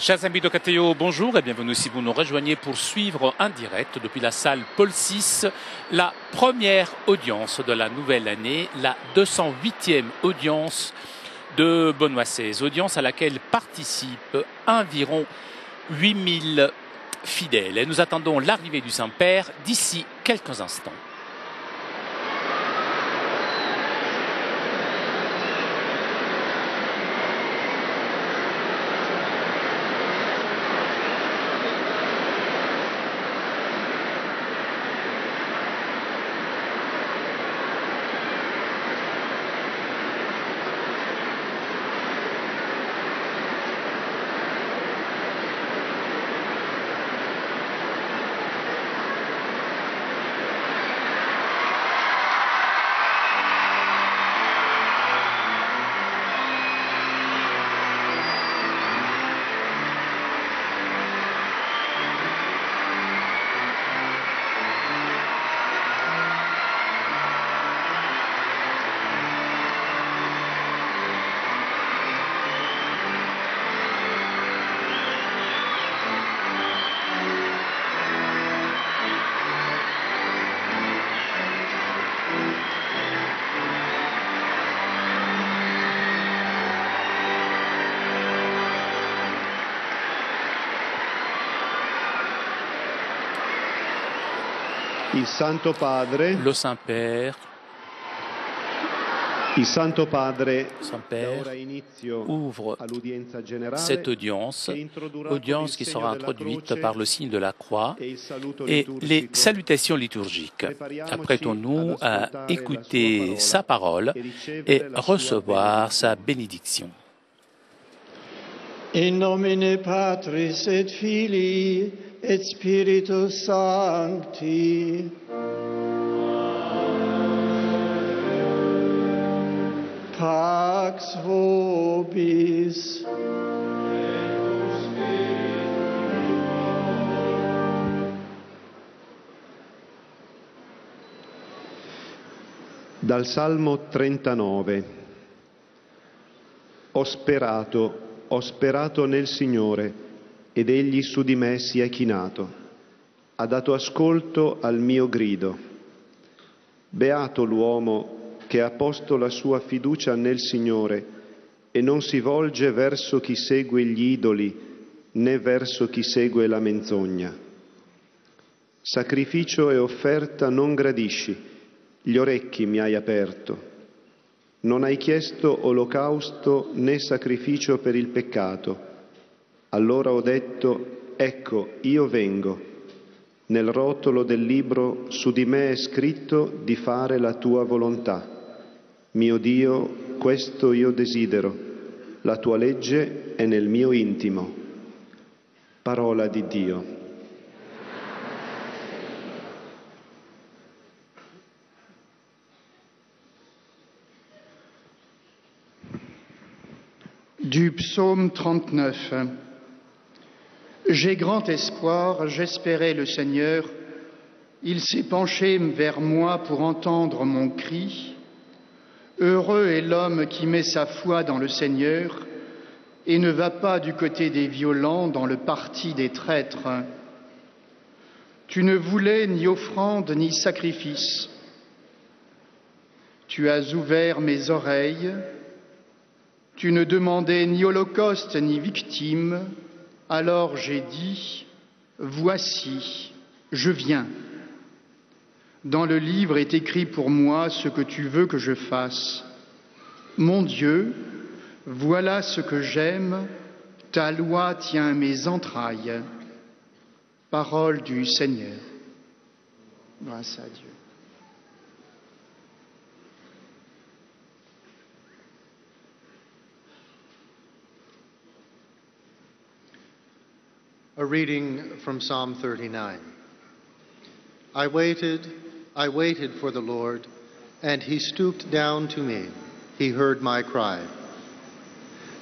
Chers amis de KTO, bonjour et bienvenue si vous nous rejoignez pour suivre en direct depuis la salle Paul VI la première audience de la nouvelle année, la 208e audience de Benoît XVI, audience à laquelle participent environ 8000 fidèles. Et nous attendons l'arrivée du Saint-Père d'ici quelques instants. Il Santo Padre, Le Saint-Père, il Santo Padre Saint-Père da ora inizio ouvre all'udienza generale cette audience, che introdurrà audience con qui il sera segno della introduite croce par le signe de la croix e il saluto et les liturgico. salutations liturgiques. Apprêtons-nous à écouter sa parole et recevoir sa bénédiction. In nomine Patris et Filii et Spiritus Sancti. Pax vobis. Dal Salmo 39. Ho sperato nel Signore, ed Egli su di me si è chinato. Ha dato ascolto al mio grido. Beato l'uomo che ha posto la sua fiducia nel Signore e non si volge verso chi segue gli idoli, né verso chi segue la menzogna. Sacrificio e offerta non gradisci, gli orecchi mi hai aperto. Non hai chiesto olocausto né sacrificio per il peccato. Allora ho detto, ecco, io vengo. Nel rotolo del libro su di me è scritto di fare la tua volontà. Mio Dio, questo io desidero. La tua legge è nel mio intimo. Parola di Dio. Du psaume 39. J'ai grand espoir, j'espérais le Seigneur. Il s'est penché vers moi pour entendre mon cri. Heureux est l'homme qui met sa foi dans le Seigneur et ne va pas du côté des violents, dans le parti des traîtres. Tu ne voulais ni offrande ni sacrifice. Tu as ouvert mes oreilles. Tu ne demandais ni holocauste ni victime. Alors j'ai dit, voici, je viens. Dans le livre est écrit pour moi ce que tu veux que je fasse. Mon Dieu, voilà ce que j'aime, ta loi tient mes entrailles. Parole du Seigneur. Grâce à Dieu. A reading from Psalm 39. I waited for the Lord, and he stooped down to me. He heard my cry.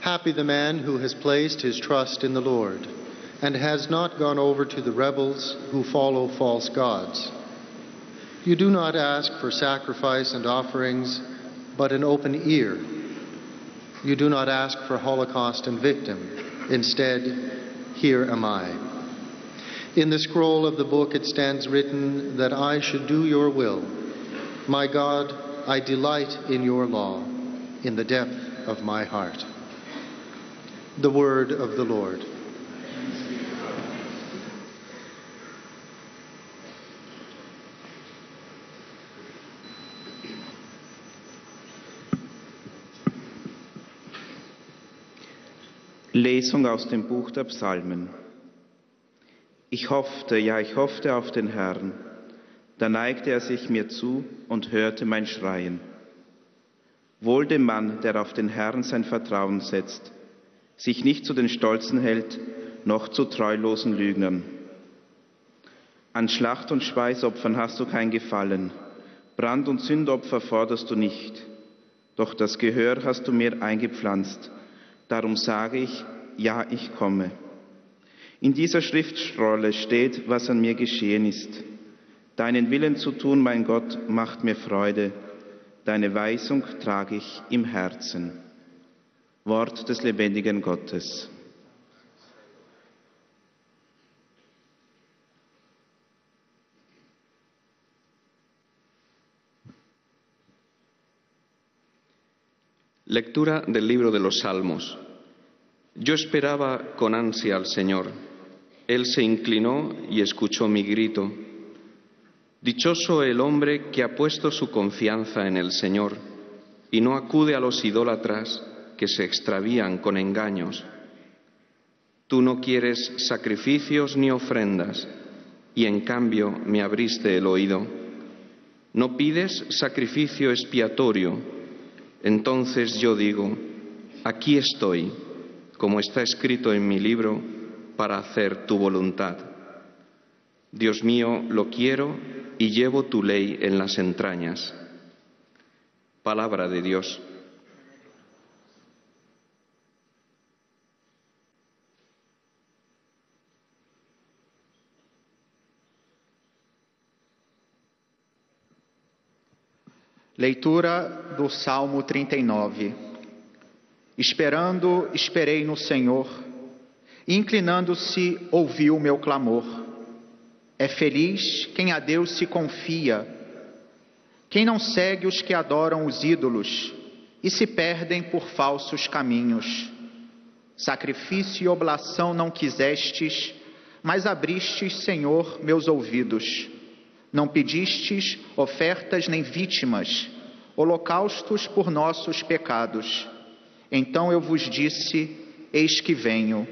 Happy the man who has placed his trust in the Lord, and has not gone over to the rebels who follow false gods. You do not ask for sacrifice and offerings, but an open ear. You do not ask for holocaust and victim, Instead, here am I. In the scroll of the book it stands written that I should do your will. My God, I delight in your law, in the depth of my heart. The word of the Lord. Lesung aus dem Buch der Psalmen. Ich hoffte auf den Herrn. Da neigte er sich mir zu und hörte mein Schreien. Wohl dem Mann, der auf den Herrn sein Vertrauen setzt, sich nicht zu den Stolzen hält, noch zu treulosen Lügnern. An Schlacht- und Speisopfern hast du kein Gefallen, Brand- und Sündopfer forderst du nicht. Doch das Gehör hast du mir eingepflanzt. Darum sage ich, ja, ich komme. In dieser Schriftrolle steht, was an mir geschehen ist. Deinen Willen zu tun, mein Gott, macht mir Freude. Deine Weisung trage ich im Herzen. Wort des lebendigen Gottes. Lectura del libro de los Salmos. Yo esperaba con ansia al Señor. Él se inclinó y escuchó mi grito. Dichoso el hombre que ha puesto su confianza en el Señor y no acude a los idólatras que se extravían con engaños. Tú no quieres sacrificios ni ofrendas y en cambio me abriste el oído. No pides sacrificio expiatorio. Entonces yo digo, aquí estoy, como está escrito en mi libro, para hacer tu voluntad. Dios mío, lo quiero y llevo tu ley en las entrañas. Palabra de Dios. Leitura do Salmo 39. Esperando, esperei no Senhor, e inclinando-se, ouviu o meu clamor. É feliz quem a Deus se confia, quem não segue os que adoram os ídolos e se perdem por falsos caminhos. Sacrifício e oblação não quisestes, mas abristes, Senhor, meus ouvidos. Não pedistes ofertas nem vítimas, holocaustos por nossos pecados. Então eu vos disse, eis que venho.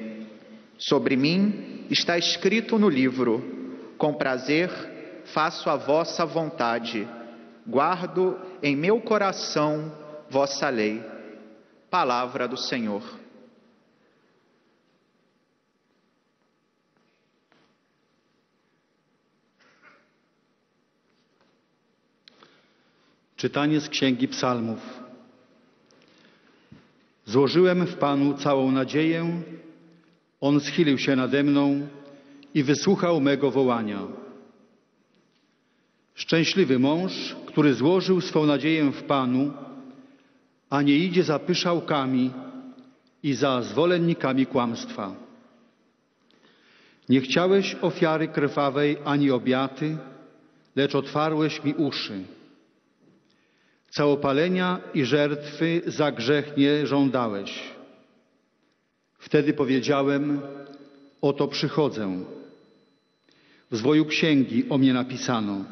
Sobre mim está escrito no livro, com prazer faço a vossa vontade, guardo em meu coração vossa lei. Palavra do Senhor. Czytanie z Księgi Psalmów. Złożyłem w Panu całą nadzieję, On schylił się nade mną i wysłuchał mego wołania. Szczęśliwy mąż, który złożył swą nadzieję w Panu, a nie idzie za pyszałkami i za zwolennikami kłamstwa. Nie chciałeś ofiary krwawej ani obiaty, lecz otwarłeś mi uszy. Całopalenia i żertwy za grzech nie żądałeś. Wtedy powiedziałem, oto przychodzę. W zwoju księgi o mnie napisano.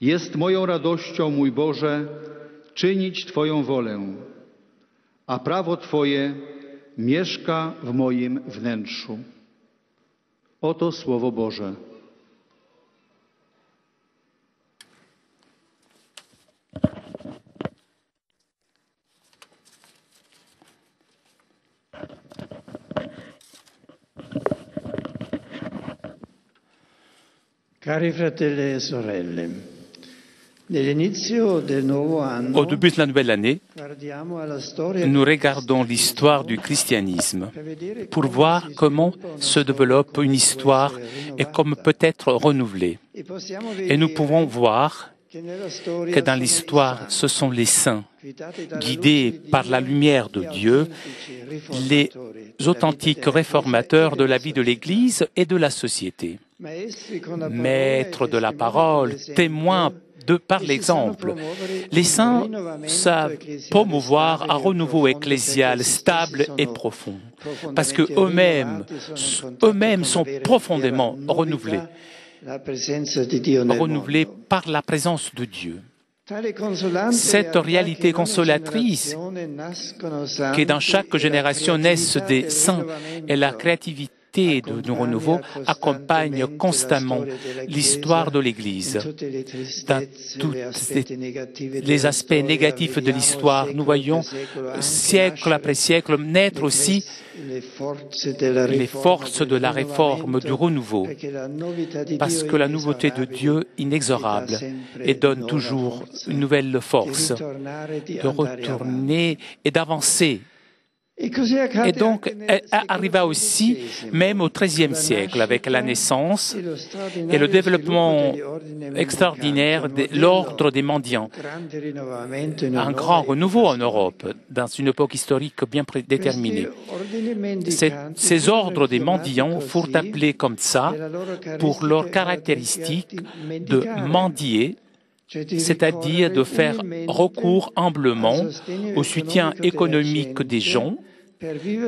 Jest moją radością, mój Boże, czynić Twoją wolę, a prawo Twoje mieszka w moim wnętrzu. Oto Słowo Boże. Cari fratelli e sorelle, nell'inizio del nuovo anno, Au début de la nouvelle année, guardiamo alla storia nous regardons l'histoire du christianisme pour voir comment se développe une histoire et comment peut être renouvelée. Et nous pouvons voir que dans l'histoire, ce sont les saints, guidés par la lumière de Dieu, les authentiques réformateurs de la vie de l'Église et de la société. Maîtres de la parole, témoins par l'exemple. Les saints savent promouvoir un renouveau ecclésial stable et profond, parce que eux-mêmes sont profondément renouvelés par la présence de Dieu. Cette réalité consolatrice qui dans chaque génération naissent des saints et la créativité de nos renouveaux accompagne constamment l'histoire de l'Église. Dans tous les aspects négatifs de l'histoire, nous voyons siècle après siècle naître aussi les forces de la réforme, du renouveau, parce que la nouveauté de Dieu inexorable et donne toujours une nouvelle force de retourner et d'avancer. Et donc, elle arriva aussi, même au XIIIe siècle, avec la naissance et le développement extraordinaire de l'ordre des mendiants. Un grand renouveau en Europe, dans une époque historique bien déterminée. Ces ordres des mendiants furent appelés comme ça pour leur caractéristique de mendier, c'est-à-dire de faire recours humblement au soutien économique des gens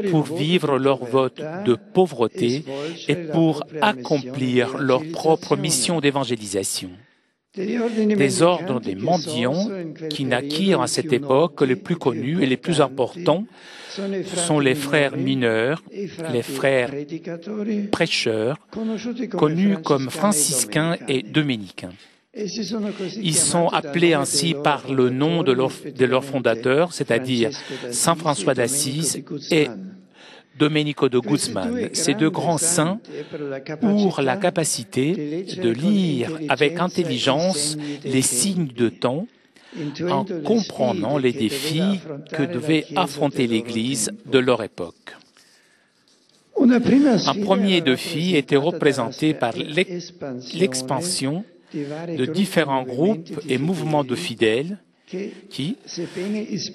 pour vivre leur vote de pauvreté et pour accomplir leur propre mission d'évangélisation. Des ordres des mendiants qui naquirent à cette époque, les plus connus et les plus importants sont les frères mineurs, les frères prêcheurs, connus comme franciscains et dominicains. Ils sont appelés ainsi par le nom de leur fondateur, c'est-à-dire Saint François d'Assise et Domenico de Guzman. Ces deux grands saints eurent la capacité de lire avec intelligence les signes de temps en comprenant les défis que devait affronter l'Église de leur époque. Un premier défi était représenté par l'expansion de différents groupes et mouvements de fidèles qui,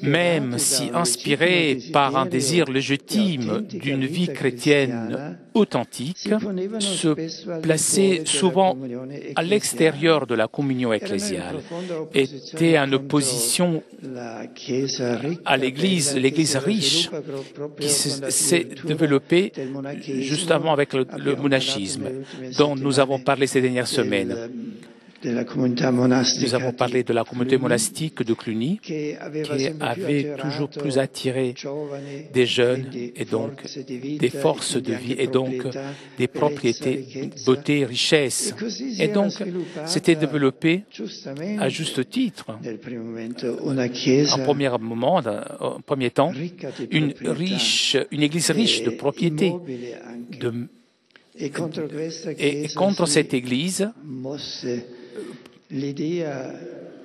même si inspirés par un désir légitime d'une vie chrétienne authentique, se plaçaient souvent à l'extérieur de la communion ecclésiale, étaient en opposition à l'Église riche qui s'est développée justement avec le monachisme dont nous avons parlé ces dernières semaines. Nous avons parlé de la communauté monastique de Cluny qui avait toujours plus attiré des jeunes et donc des forces de vie et donc des propriétés, beauté, richesse. Et donc, c'était développé à juste titre. En premier temps, une église riche de propriétés. Et contre cette église,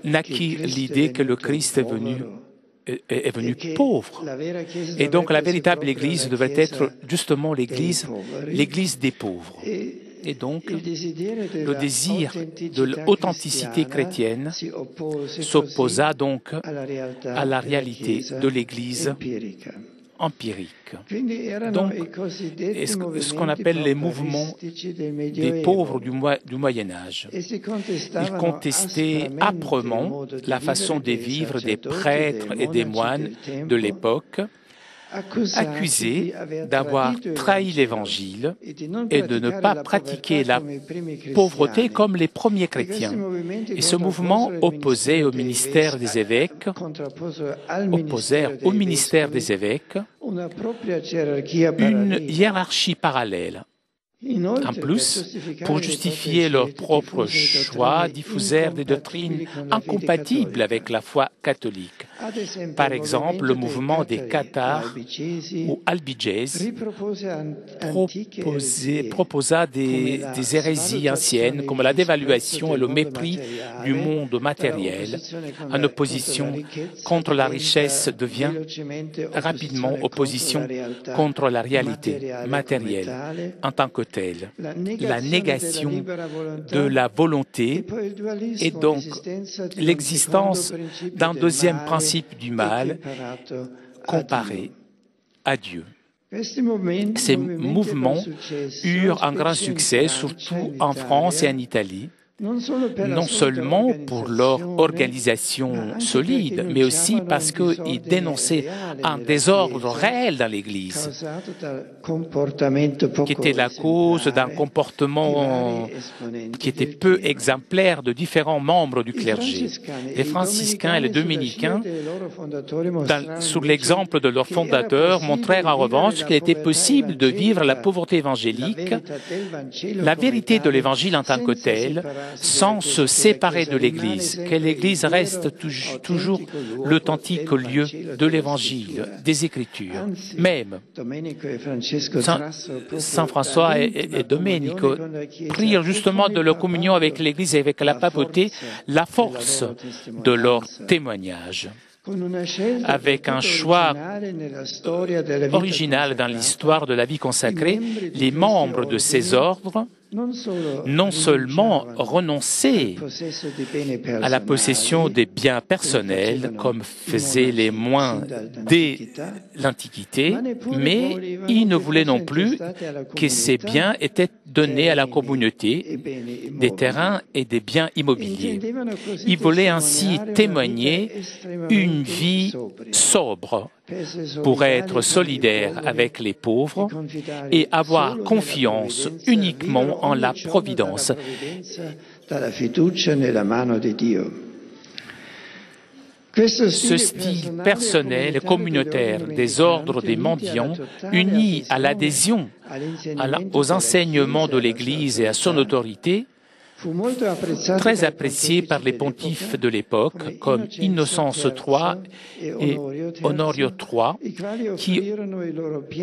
naquit l'idée que le Christ est venu pauvre. Et donc la véritable Église devrait être justement l'Église des pauvres. Et donc le désir de l'authenticité chrétienne s'opposa donc à la réalité de l'Église empirique. Donc, ce qu'on appelle les mouvements des pauvres du Moyen Âge. Ils contestaient âprement la façon de vivre des prêtres et des moines de l'époque, accusés d'avoir trahi l'Évangile et de ne pas pratiquer la pauvreté comme les premiers chrétiens. Et ce mouvement opposait au ministère des évêques, une hiérarchie parallèle. En plus, pour justifier leur propre choix, diffusèrent des doctrines incompatibles avec la foi catholique, Par exemple, le mouvement des Cathares ou Albigese proposa des hérésies anciennes comme la dévaluation et le mépris du monde matériel, en opposition contre la richesse devient rapidement opposition contre la réalité matérielle en tant que telle. La négation de la volonté et donc l'existence d'un deuxième principe du mal comparé à Dieu. Ces mouvements eurent un grand succès, surtout en France et en Italie, non seulement pour leur organisation solide, mais aussi parce qu'ils dénonçaient un désordre réel dans l'Église, qui était la cause d'un comportement qui était peu exemplaire de différents membres du clergé. Les franciscains et les dominicains, sous l'exemple de leurs fondateurs, montrèrent en revanche qu'il était possible de vivre la pauvreté évangélique, la vérité de l'Évangile en tant que tel, sans se séparer de l'Église, que l'Église reste toujours l'authentique lieu de l'Évangile, des Écritures. Même Saint François et Domenico prirent justement de leur communion avec l'Église et avec la papauté la force de leur témoignage. Avec un choix original dans l'histoire de la vie consacrée, les membres de ces ordres non seulement renonçaient à la possession des biens personnels, comme faisaient les moines dès l'Antiquité, mais ils ne voulaient non plus que ces biens étaient donnés à la communauté, des terrains et des biens immobiliers. Ils voulaient ainsi témoigner une vie sobre pour être solidaire avec les pauvres et avoir confiance uniquement en la providence. Ce style personnel et communautaire des ordres des mendiants, unis à l'adhésion aux enseignements de l'Église et à son autorité, très apprécié par les pontifes de l'époque, comme Innocence III et Honorio III, qui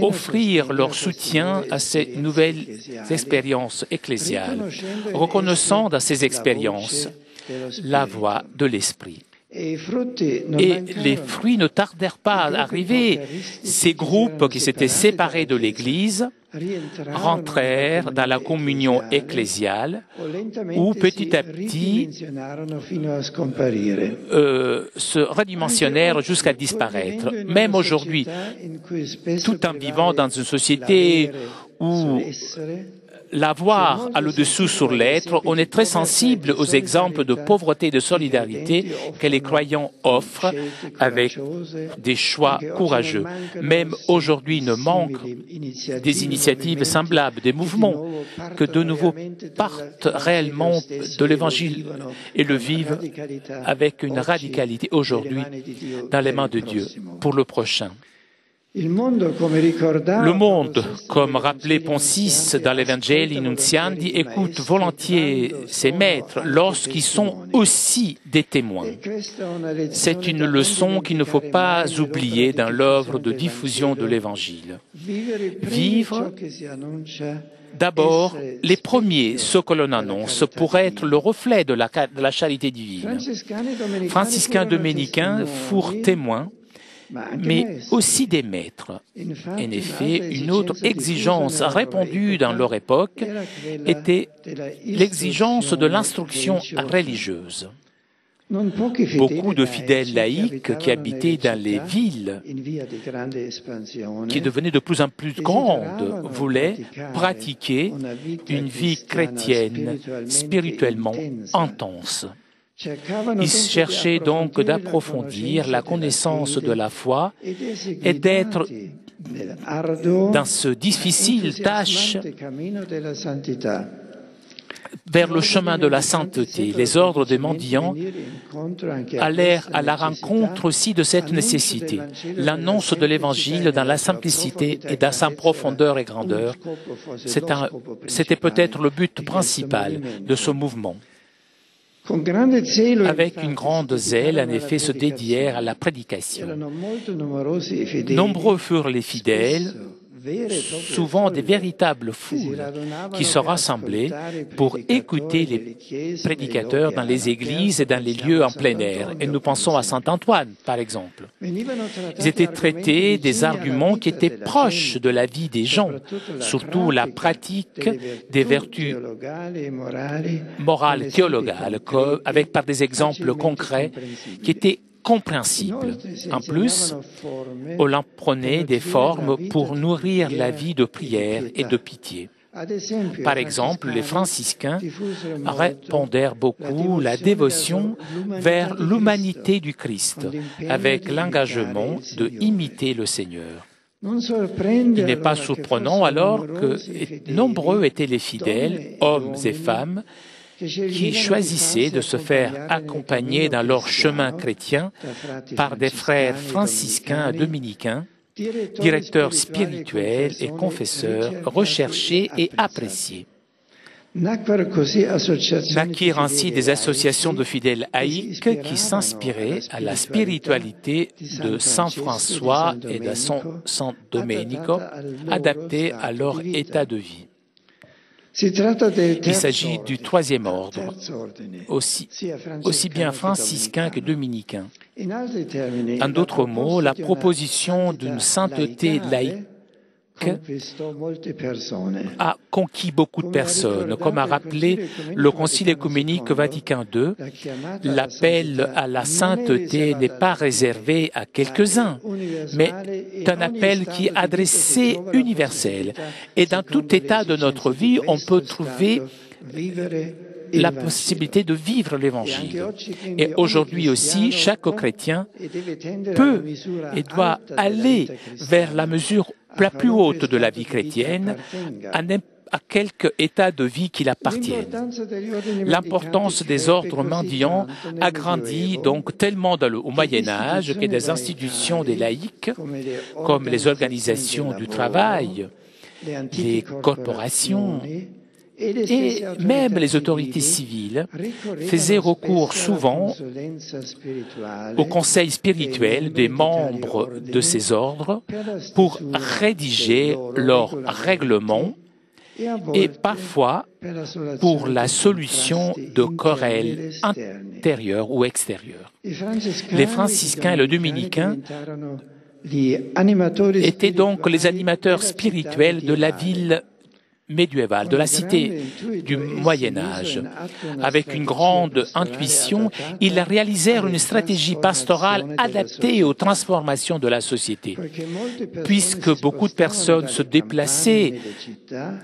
offrirent leur soutien à ces nouvelles expériences ecclésiales, reconnaissant dans ces expériences la voix de l'Esprit. Et les fruits ne tardèrent pas à arriver. Ces groupes qui s'étaient séparés de l'Église rentrèrent dans la communion ecclésiale où petit à petit se redimensionnèrent jusqu'à disparaître. Même aujourd'hui, tout en vivant dans une société où l'avoir a le dessous sur l'être, on est très sensible aux exemples de pauvreté et de solidarité que les croyants offrent avec des choix courageux. Même aujourd'hui, il ne manque des initiatives semblables, des mouvements que de nouveau partent réellement de l'Évangile et le vivent avec une radicalité aujourd'hui dans les mains de Dieu pour le prochain. Le monde, comme rappelait Poncis dans l'Evangelii Nuntiandi, écoute volontiers ses maîtres lorsqu'ils sont aussi des témoins. C'est une leçon qu'il ne faut pas oublier dans l'œuvre de diffusion de l'Évangile. Vivre d'abord les premiers, ce que l'on annonce, pour être le reflet de la charité divine. Franciscains dominicains furent témoins, mais aussi des maîtres. En effet, une autre exigence répandue dans leur époque était l'exigence de l'instruction religieuse. Beaucoup de fidèles laïcs qui habitaient dans les villes, qui devenaient de plus en plus grandes, voulaient pratiquer une vie chrétienne spirituellement intense. Ils cherchaient donc d'approfondir la connaissance de la foi et d'être dans ce difficile tâche vers le chemin de la sainteté. Les ordres des mendiants allèrent à la rencontre aussi de cette nécessité. L'annonce de l'Évangile dans la simplicité et dans sa profondeur et grandeur, c'était peut-être le but principal de ce mouvement. Avec une grande zèle, en effet, se dédièrent à la prédication. Nombreux furent les fidèles, souvent des véritables foules, qui se rassemblaient pour écouter les prédicateurs dans les églises et dans les lieux en plein air. Et nous pensons à Saint Antoine, par exemple. Ils étaient traités des arguments qui étaient proches de la vie des gens, surtout la pratique des vertus morales théologales, par des exemples concrets qui étaient compréhensible. En plus, on leur prenait des formes pour nourrir la vie de prière et de pitié. Par exemple, les franciscains répandèrent beaucoup la dévotion vers l'humanité du Christ, avec l'engagement de imiter le Seigneur. Il n'est pas surprenant alors que nombreux étaient les fidèles, hommes et femmes, qui choisissaient de se faire accompagner dans leur chemin chrétien par des frères franciscains dominicains, directeurs spirituels et confesseurs recherchés et appréciés. Naquirent ainsi des associations de fidèles laïcs qui s'inspiraient à la spiritualité de Saint François et de Saint Domenico, adaptées à leur état de vie. Il s'agit du troisième ordre, aussi bien franciscain que dominicain. En d'autres mots, la proposition d'une sainteté laïque a conquis beaucoup de personnes. Comme a rappelé le Concile œcuménique Vatican II, l'appel à la sainteté n'est pas réservé à quelques-uns, mais un appel qui est adressé universel. Et dans tout état de notre vie, on peut trouver la possibilité de vivre l'Évangile. Et aujourd'hui aussi, chaque chrétien peut et doit aller vers la mesure la plus haute de la vie chrétienne, à quelque état de vie qu'il appartienne. L'importance des ordres mendiants a grandi donc tellement au Moyen-Âge que des institutions des laïcs, comme les organisations du travail, les corporations, et même les autorités civiles faisaient recours souvent au conseil spirituel des membres de ces ordres pour rédiger leurs règlements et parfois pour la solution de querelles intérieures ou extérieures. Les franciscains et les dominicains étaient donc les animateurs spirituels de la ville médiévale, de la cité du Moyen-Âge. Avec une grande intuition, ils réalisèrent une stratégie pastorale adaptée aux transformations de la société. Puisque beaucoup de personnes se déplaçaient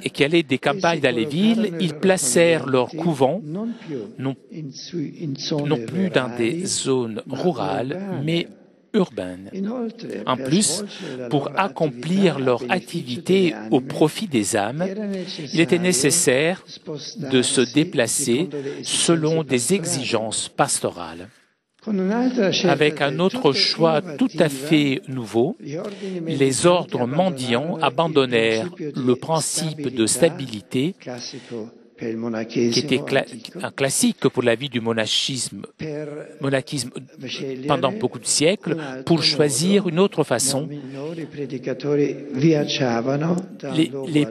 et qui allaient des campagnes dans les villes, ils placèrent leurs couvents non plus dans des zones rurales, mais urbaines. En plus, pour accomplir leur activité au profit des âmes, il était nécessaire de se déplacer selon des exigences pastorales. Avec un autre choix tout à fait nouveau, les ordres mendiants abandonnèrent le principe de stabilité qui était un classique pour la vie du monachisme pendant beaucoup de siècles, pour choisir une autre façon. Les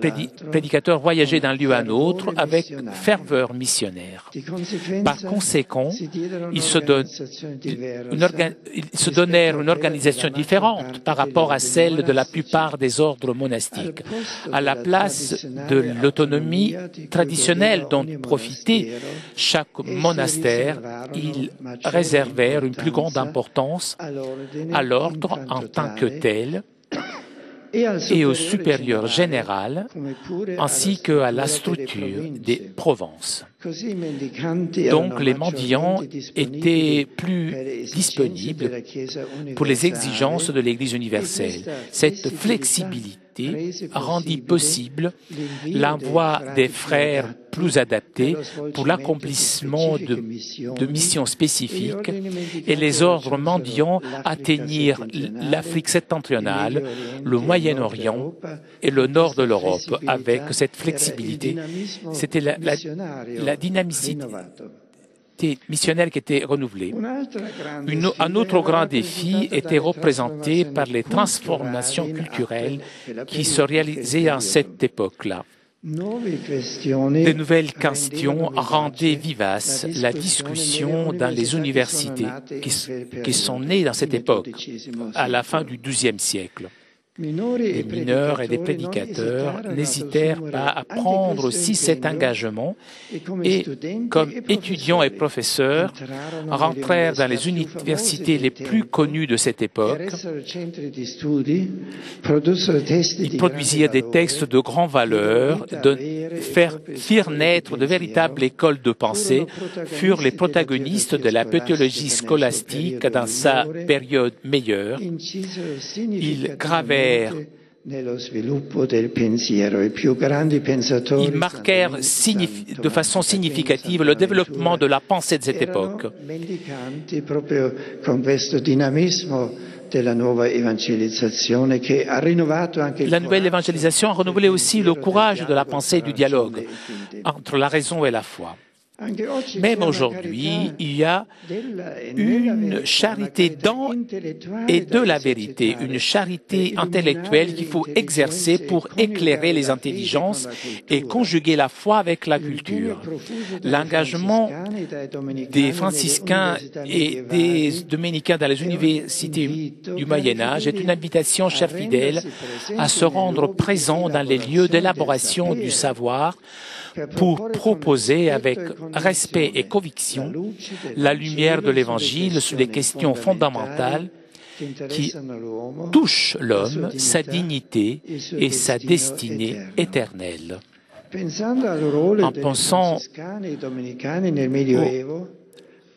prédicateurs voyageaient d'un lieu à un autre avec ferveur missionnaire. Par conséquent, ils se donnèrent une organisation différente par rapport à celle de la plupart des ordres monastiques. À la place de l'autonomie traditionnelle dont profitait chaque monastère, ils réservèrent une plus grande importance à l'ordre en tant que tel et au supérieur général, ainsi qu'à la structure des provinces. Donc les mendiants étaient plus disponibles pour les exigences de l'Église universelle. Cette flexibilité rendit possible l'envoi des frères plus adaptés pour l'accomplissement de missions spécifiques, et les ordres mendiants atteignirent l'Afrique septentrionale, le Moyen-Orient et le nord de l'Europe avec cette flexibilité. C'était la dynamicité missionnaire qui était renouvelée. Un autre grand défi était représenté par les transformations culturelles qui se réalisaient en cette époque-là. De nouvelles questions rendaient vivace la discussion dans les universités qui sont nées dans cette époque, à la fin du XIIe siècle. Les mineurs et les prédicateurs n'hésitèrent pas à prendre aussi cet engagement et, comme étudiants et professeurs, rentrèrent dans les universités les plus connues de cette époque. Ils produisirent des textes de grande valeur, firent naître de véritables écoles de pensée, furent les protagonistes de la pédagogie scolastique dans sa période meilleure. Ils gravèrent Ils marquèrent de façon significative le développement de la pensée de cette époque. La nouvelle évangélisation a renouvelé aussi le courage de la pensée et du dialogue entre la raison et la foi. Même aujourd'hui, il y a une charité dans et de la vérité, une charité intellectuelle qu'il faut exercer pour éclairer les intelligences et conjuguer la foi avec la culture. L'engagement des franciscains et des dominicains dans les universités du Moyen-Âge est une invitation, chers fidèles, à se rendre présents dans les lieux d'élaboration du savoir pour proposer avec respect et conviction la lumière de l'Évangile sur les questions fondamentales qui touchent l'homme, sa dignité et sa destinée éternelle. En pensant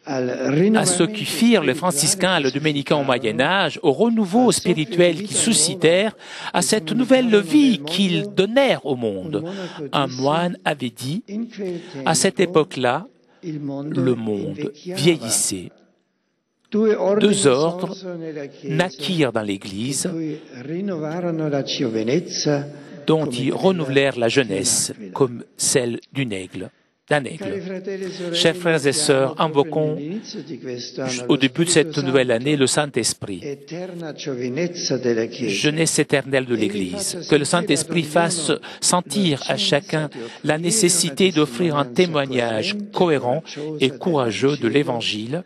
à ce qui firent les franciscains et les dominicains au Moyen-Âge, au renouveau spirituel qu'ils suscitèrent, à cette nouvelle vie qu'ils donnèrent au monde. Un moine avait dit, à cette époque-là, le monde vieillissait. Deux ordres naquirent dans l'Église, dont ils renouvelèrent la jeunesse comme celle d'un aigle. Chers frères et sœurs, invoquons au début de cette nouvelle année le Saint-Esprit, jeunesse éternelle de l'Église. Que le Saint-Esprit fasse sentir à chacun la nécessité d'offrir un témoignage cohérent et courageux de l'Évangile,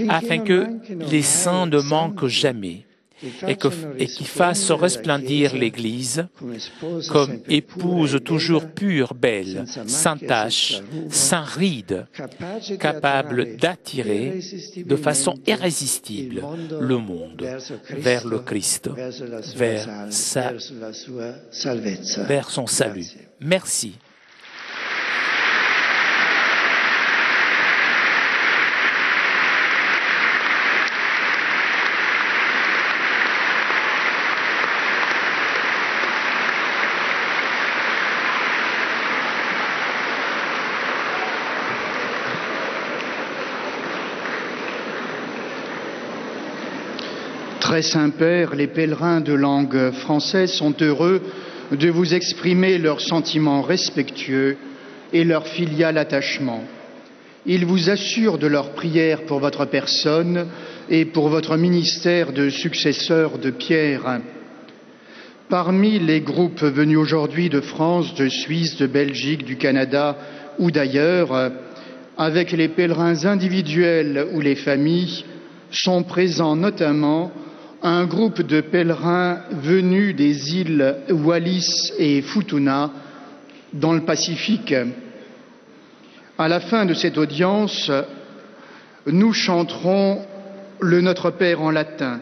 afin que les saints ne manquent jamais et qui fasse resplendir l'Église comme épouse toujours pure, belle, sans tache, sans ride, capable d'attirer de façon irrésistible le monde vers le Christ, vers son salut. Merci. Très Saint-Père, les pèlerins de langue française sont heureux de vous exprimer leurs sentiments respectueux et leur filial attachement. Ils vous assurent de leur prière pour votre personne et pour votre ministère de successeur de Pierre. Parmi les groupes venus aujourd'hui de France, de Suisse, de Belgique, du Canada ou d'ailleurs, avec les pèlerins individuels ou les familles, sont présents notamment un groupe de pèlerins venus des îles Wallis et Futuna dans le Pacifique. À la fin de cette audience, nous chanterons le Notre Père en latin,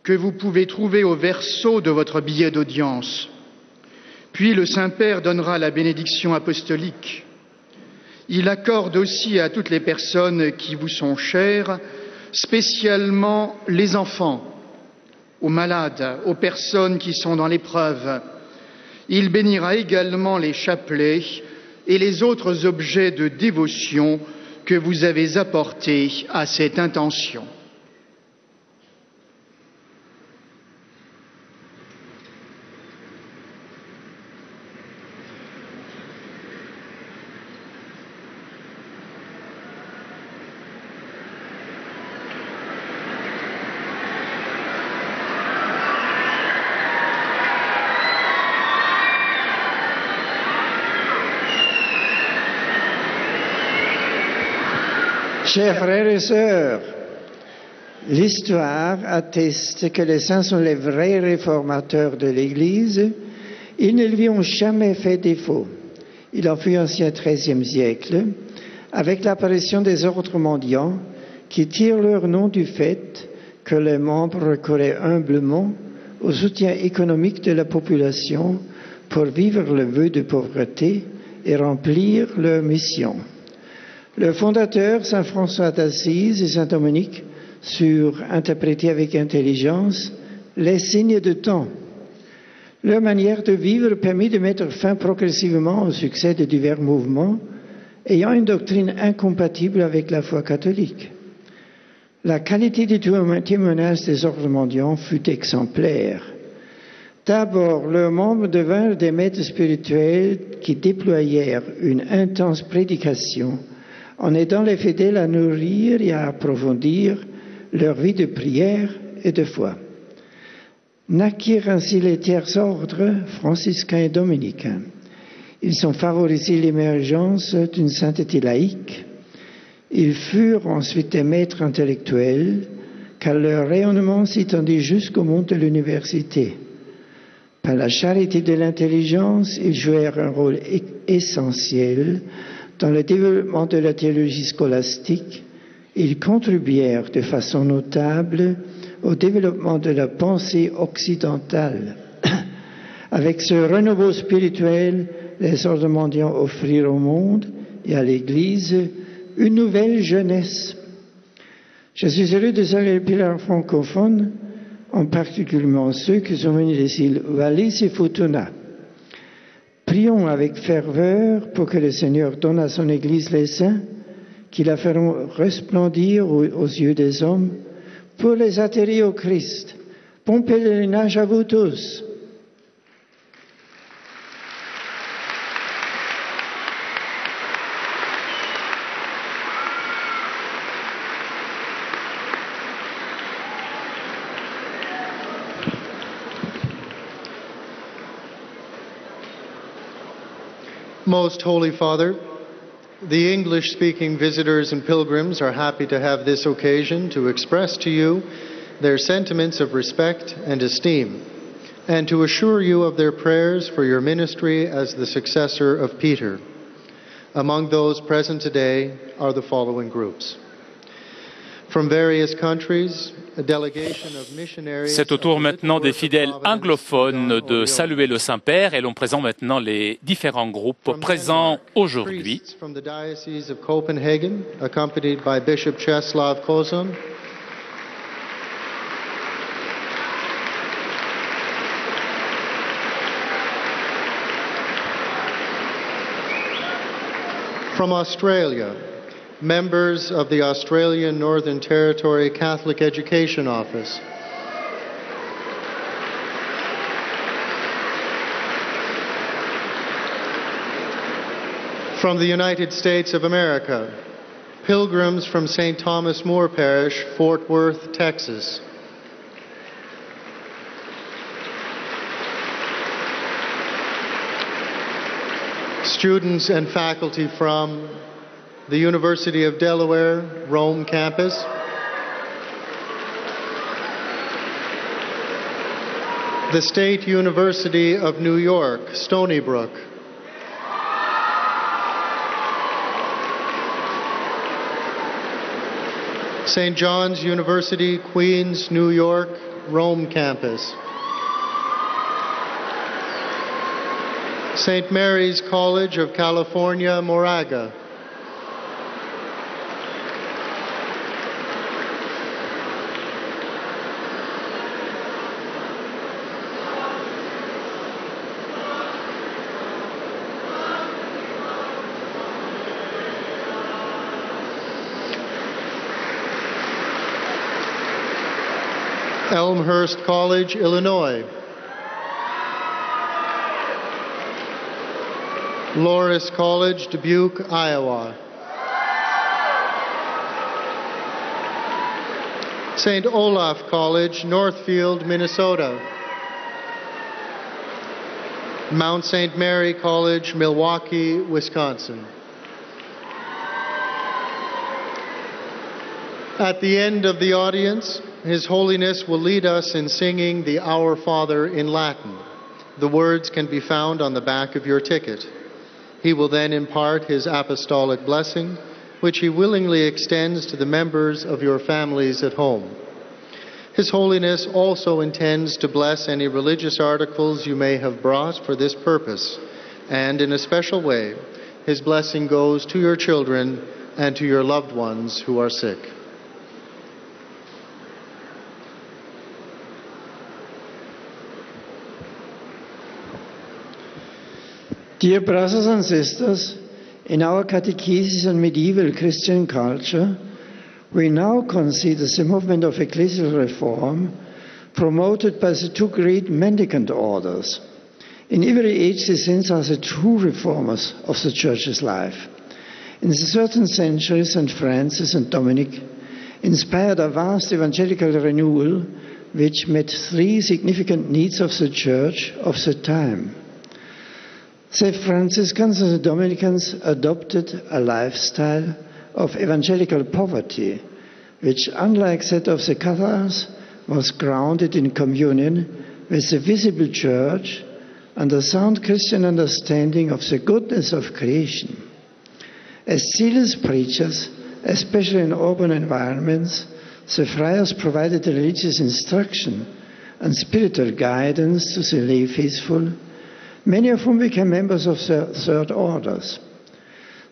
que vous pouvez trouver au verso de votre billet d'audience. Puis le Saint-Père donnera la bénédiction apostolique. Il accorde aussi à toutes les personnes qui vous sont chères, spécialement les enfants, aux malades, aux personnes qui sont dans l'épreuve. Il bénira également les chapelets et les autres objets de dévotion que vous avez apportés à cette intention. Chers frères et sœurs, l'histoire atteste que les saints sont les vrais réformateurs de l'Église. Ils ne lui ont jamais fait défaut. Il en fut ainsi au XIIIe siècle, avec l'apparition des ordres mendiants qui tirent leur nom du fait que les membres recouraient humblement au soutien économique de la population pour vivre le vœu de pauvreté et remplir leur mission. Le fondateur, saint François d'Assise et saint Dominique, surent interpréter avec intelligence les signes de temps. Leur manière de vivre permit de mettre fin progressivement au succès de divers mouvements ayant une doctrine incompatible avec la foi catholique. La qualité du témoignage des ordres mendiants fut exemplaire. D'abord, leurs membres devinrent des maîtres spirituels qui déployèrent une intense prédication en aidant les fidèles à nourrir et à approfondir leur vie de prière et de foi. Naquirent ainsi les tiers ordres, franciscains et dominicains. Ils ont favorisé l'émergence d'une sainteté laïque. Ils furent ensuite des maîtres intellectuels, car leur rayonnement s'étendit jusqu'au monde de l'université. Par la charité de l'intelligence, ils jouèrent un rôle essentiel dans le développement de la théologie scolastique. Ils contribuèrent de façon notable au développement de la pensée occidentale. Avec ce renouveau spirituel, les ordres mendiants offrirent au monde et à l'Église une nouvelle jeunesse. Je suis heureux de saluer les pèlerins francophones, en particulier ceux qui sont venus des îles Wallis et Futuna. Prions avec ferveur pour que le Seigneur donne à son Église les saints qui la feront resplendir aux yeux des hommes pour les atterrir au Christ. Bon pèlerinage à vous tous. Most Holy Father, the English-speaking visitors and pilgrims are happy to have this occasion to express to you their sentiments of respect and esteem, and to assure you of their prayers for your ministry as the successor of Peter. Among those present today are the following groups. From various countries, a delegation of missionaries. C'est au tour maintenant des fidèles anglophones de saluer le Saint-Père et l'on présente maintenant les différents groupes présents aujourd'hui. From the Diocese of Copenhagen, accompanied by Bishop Czeslaw Kozon. From Australia, members of the Australian Northern Territory Catholic Education Office. From the United States of America, pilgrims from St. Thomas More Parish, Fort Worth, Texas. Students and faculty from the University of Delaware, Rome campus. The State University of New York, Stony Brook. St. John's University, Queens, New York, Rome campus. St. Mary's College of California, Moraga. Elmhurst College, Illinois. Loris College, Dubuque, Iowa. St. Olaf College, Northfield, Minnesota. Mount St. Mary College, Milwaukee, Wisconsin. At the end of the audience, His Holiness will lead us in singing the Our Father in Latin. The words can be found on the back of your ticket. He will then impart his apostolic blessing, which he willingly extends to the members of your families at home. His Holiness also intends to bless any religious articles you may have brought for this purpose, and in a special way, his blessing goes to your children and to your loved ones who are sick. Dear brothers and sisters, in our catechesis on medieval Christian culture, we now consider the movement of ecclesial reform promoted by the two great mendicant orders. In every age, the saints are the true reformers of the Church's life. In the 13th century, St. Francis and Dominic inspired a vast evangelical renewal which met three significant needs of the Church of the time. St. Franciscans and the Dominicans adopted a lifestyle of evangelical poverty, which, unlike that of the Cathars, was grounded in communion with the visible Church and a sound Christian understanding of the goodness of creation. As zealous preachers, especially in urban environments, the friars provided religious instruction and spiritual guidance to the lay faithful, many of whom became members of the third orders.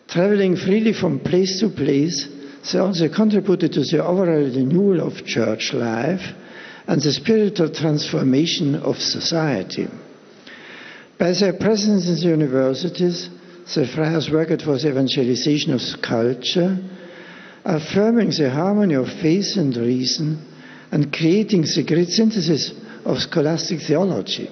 Traveling freely from place to place, they also contributed to the overall renewal of church life and the spiritual transformation of society. By their presence in the universities, the friars worked for the evangelization of culture, affirming the harmony of faith and reason, and creating the great synthesis of scholastic theology.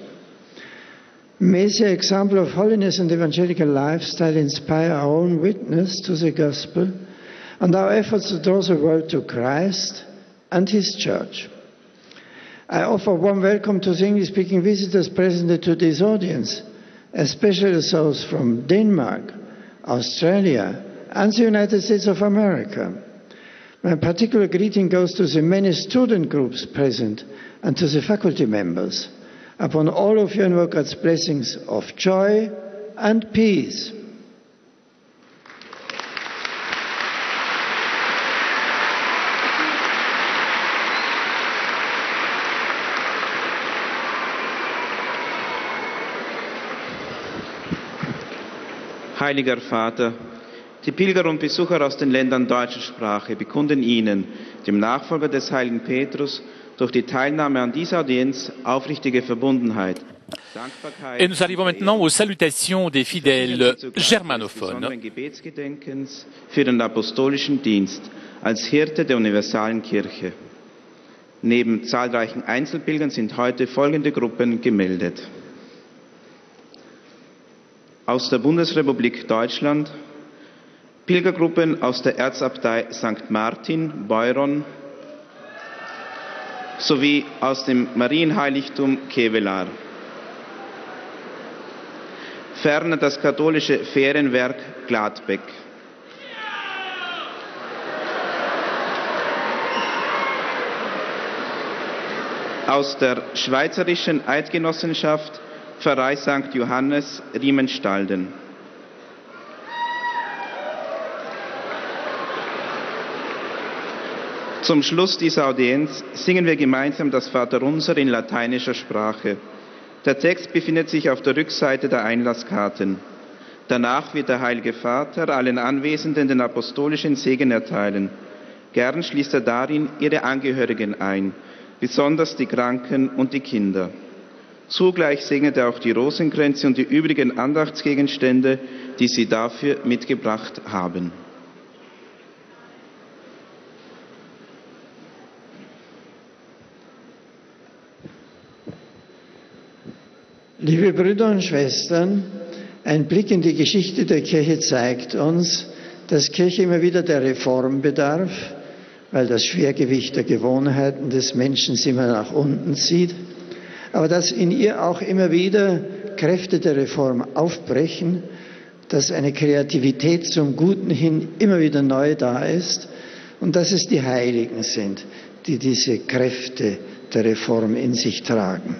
May the example of holiness and evangelical lifestyle inspire our own witness to the gospel and our efforts to draw the world to Christ and His Church. I offer warm welcome to the English-speaking visitors present at today's audience, especially those from Denmark, Australia, and the United States of America. My particular greeting goes to the many student groups present and to the faculty members. Upon all of you, invoke God's blessings of joy and peace. Heiliger Vater, die Pilger und Besucher aus den Ländern deutscher Sprache bekunden Ihnen, dem Nachfolger des heiligen Petrus, durch die Teilnahme an dieser Audienz aufrichtige Verbundenheit. Et nous arrivons maintenant aux salutations des fidèles germanophones. Gebetsgedenkens für den apostolischen Dienst als Hirte der universalen Kirche. Neben zahlreichen Einzelpilgern sind heute folgende Gruppen gemeldet. Aus der Bundesrepublik Deutschland, Pilgergruppen aus der Erzabtei St. Martin, Beuron, sowie aus dem Marienheiligtum Kevelaer. Ferner das katholische Ferienwerk Gladbeck. Aus der Schweizerischen Eidgenossenschaft Pfarrei St. Johannes Riemenstalden. Zum Schluss dieser Audienz singen wir gemeinsam das Vaterunser in lateinischer Sprache. Der Text befindet sich auf der Rückseite der Einlasskarten. Danach wird der Heilige Vater allen Anwesenden den apostolischen Segen erteilen. Gern schließt er darin ihre Angehörigen ein, besonders die Kranken und die Kinder. Zugleich segnet er auch die Rosenkränze und die übrigen Andachtsgegenstände, die sie dafür mitgebracht haben. Liebe Brüder und Schwestern, ein Blick in die Geschichte der Kirche zeigt uns, dass Kirche immer wieder der Reform bedarf, weil das Schwergewicht der Gewohnheiten des Menschen sie immer nach unten zieht, aber dass in ihr auch immer wieder Kräfte der Reform aufbrechen, dass eine Kreativität zum Guten hin immer wieder neu da ist und dass es die Heiligen sind, die diese Kräfte der Reform in sich tragen.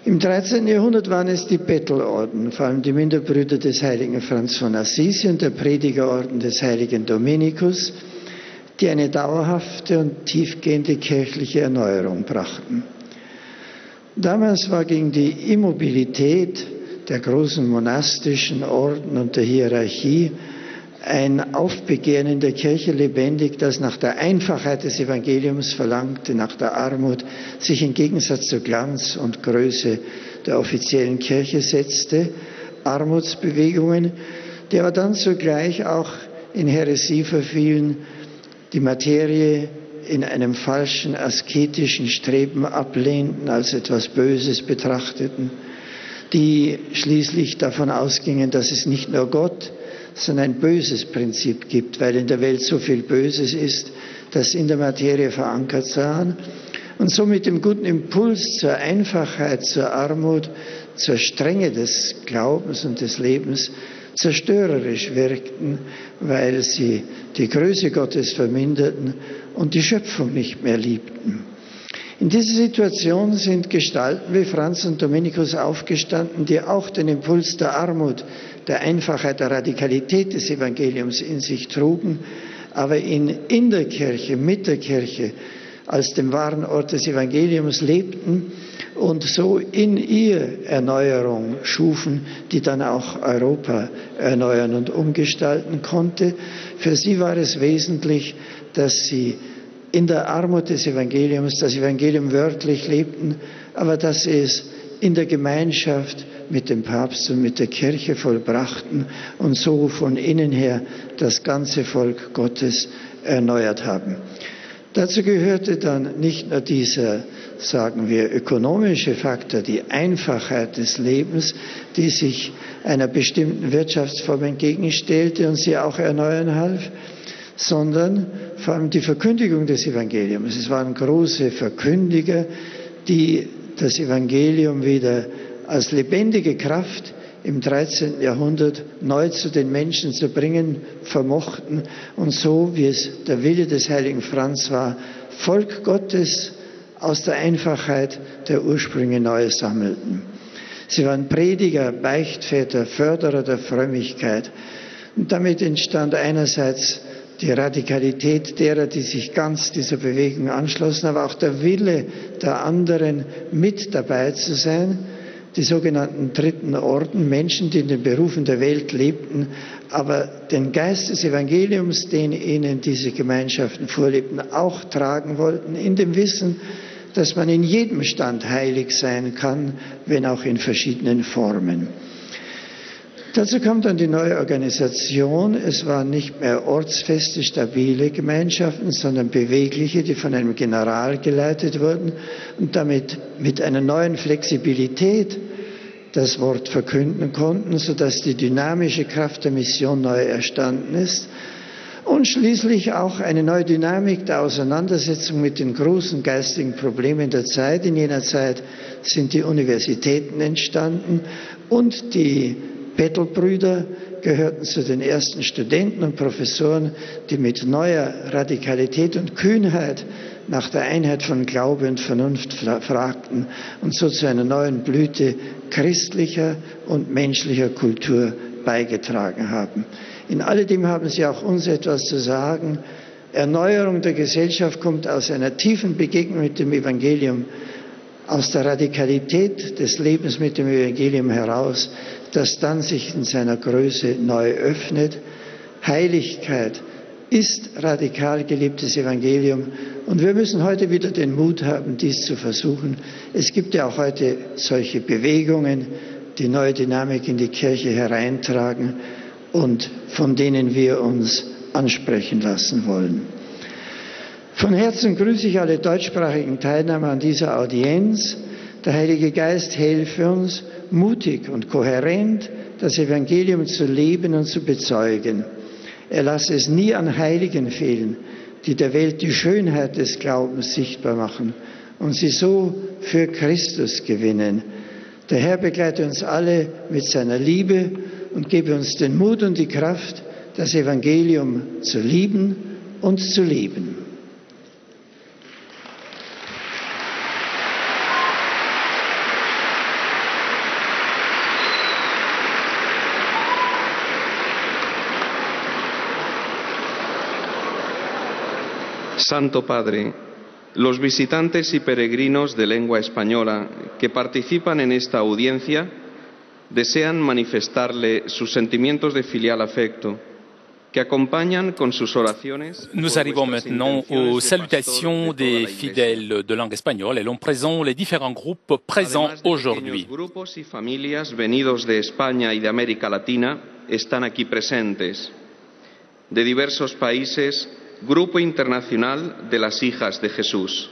Im 13. Jahrhundert waren es die Bettelorden, vor allem die Minderbrüder des heiligen Franz von Assisi und der Predigerorden des heiligen Dominikus, die eine dauerhafte und tiefgehende kirchliche Erneuerung brachten. Damals war gegen die Immobilität der großen monastischen Orden und der Hierarchie ein Aufbegehren in der Kirche lebendig, das nach der Einfachheit des Evangeliums verlangte, nach der Armut, sich im Gegensatz zur Glanz und Größe der offiziellen Kirche setzte, Armutsbewegungen, die aber dann zugleich auch in Häresie verfielen, die Materie in einem falschen asketischen Streben ablehnten, als etwas Böses betrachteten, die schließlich davon ausgingen, dass es nicht nur Gott, sondern ein böses Prinzip gibt, weil in der Welt so viel Böses ist, das in der Materie verankert sahen und somit dem guten Impuls zur Einfachheit, zur Armut, zur Strenge des Glaubens und des Lebens zerstörerisch wirkten, weil sie die Größe Gottes verminderten und die Schöpfung nicht mehr liebten. In dieser Situation sind Gestalten wie Franz und Dominikus aufgestanden, die auch den Impuls der Armut, der Einfachheit, der Radikalität des Evangeliums in sich trugen, aber ihn in der Kirche, mit der Kirche, als dem wahren Ort des Evangeliums lebten und so in ihr Erneuerung schufen, die dann auch Europa erneuern und umgestalten konnte. Für sie war es wesentlich, dass sie in der Armut des Evangeliums das Evangelium wörtlich lebten, aber dass sie es in der Gemeinschaft mit dem Papst und mit der Kirche vollbrachten und so von innen her das ganze Volk Gottes erneuert haben. Dazu gehörte dann nicht nur dieser, sagen wir, ökonomische Faktor, die Einfachheit des Lebens, die sich einer bestimmten Wirtschaftsform entgegenstellte und sie auch erneuern half, sondern vor allem die Verkündigung des Evangeliums. Es waren große Verkündiger, die das Evangelium wieder als lebendige Kraft im 13. Jahrhundert neu zu den Menschen zu bringen vermochten und so, wie es der Wille des heiligen Franz war, Volk Gottes aus der Einfachheit der Ursprünge neu sammelten. Sie waren Prediger, Beichtväter, Förderer der Frömmigkeit und damit entstand einerseits die Radikalität derer, die sich ganz dieser Bewegung anschlossen, aber auch der Wille der anderen, mit dabei zu sein, die sogenannten dritten Orden, Menschen, die in den Berufen der Welt lebten, aber den Geist des Evangeliums, den ihnen diese Gemeinschaften vorlebten, auch tragen wollten, in dem Wissen, dass man in jedem Stand heilig sein kann, wenn auch in verschiedenen Formen. Dazu kam dann die neue Organisation. Es waren nicht mehr ortsfeste, stabile Gemeinschaften, sondern bewegliche, die von einem General geleitet wurden und damit mit einer neuen Flexibilität das Wort verkünden konnten, sodass die dynamische Kraft der Mission neu erstanden ist. Und schließlich auch eine neue Dynamik der Auseinandersetzung mit den großen geistigen Problemen der Zeit. In jener Zeit sind die Universitäten entstanden und die Bettelbrüder gehörten zu den ersten Studenten und Professoren, die mit neuer Radikalität und Kühnheit nach der Einheit von Glaube und Vernunft fragten und so zu einer neuen Blüte christlicher und menschlicher Kultur beigetragen haben. In alledem haben sie auch uns etwas zu sagen. Erneuerung der Gesellschaft kommt aus einer tiefen Begegnung mit dem Evangelium, aus der Radikalität des Lebens mit dem Evangelium heraus, das dann sich in seiner Größe neu öffnet. Heiligkeit ist radikal gelebtes Evangelium und wir müssen heute wieder den Mut haben, dies zu versuchen. Es gibt ja auch heute solche Bewegungen, die neue Dynamik in die Kirche hereintragen und von denen wir uns ansprechen lassen wollen. Von Herzen grüße ich alle deutschsprachigen Teilnehmer an dieser Audienz. Der Heilige Geist helfe uns, mutig und kohärent das Evangelium zu leben und zu bezeugen. Er lasse es nie an Heiligen fehlen, die der Welt die Schönheit des Glaubens sichtbar machen und sie so für Christus gewinnen. Der Herr begleite uns alle mit seiner Liebe und gebe uns den Mut und die Kraft, das Evangelium zu lieben uns zu lieben. Santo Padre, los visitantes y peregrinos de lengua española que participan en esta audiencia desean manifestarle sus sentimientos de filial afecto, que acompañan con sus oraciones. Nous arrivons maintenant aux salutations des fidèles de langue espagnole et l'on présente les différents groupes présents aujourd'hui. Grupos y familias venidos de España y de América Latina están aquí presentes. De diversos países, Grupo Internacional de las Hijas de Jesús.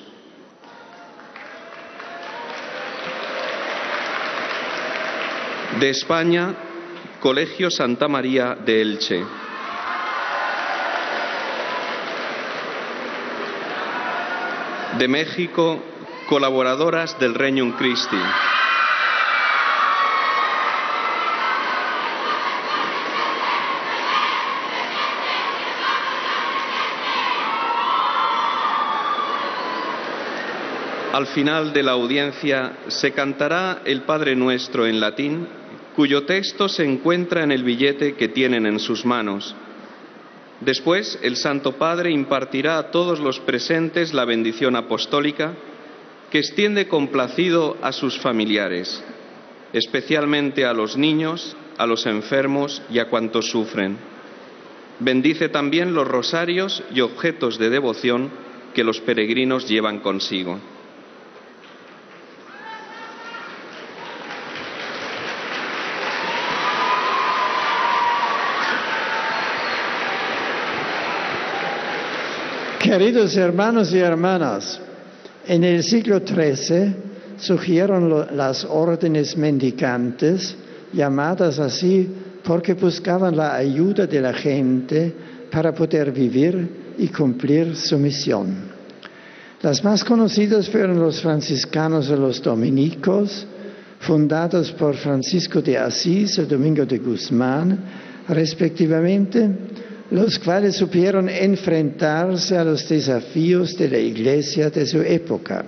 De España, Colegio Santa María de Elche. De México, colaboradoras del Regnum Christi. Al final de la audiencia se cantará el Padre Nuestro en latín, cuyo texto se encuentra en el billete que tienen en sus manos. Después, el Santo Padre impartirá a todos los presentes la bendición apostólica que extiende complacido a sus familiares, especialmente a los niños, a los enfermos y a cuantos sufren. Bendice también los rosarios y objetos de devoción que los peregrinos llevan consigo. Queridos hermanos y hermanas, en el siglo XIII surgieron las órdenes mendicantes, llamadas así porque buscaban la ayuda de la gente para poder vivir y cumplir su misión. Las más conocidas fueron los franciscanos o los dominicos, fundados por Francisco de Asís y Domingo de Guzmán, respectivamente, los cuales supieron enfrentarse a los desafíos de la Iglesia de su época.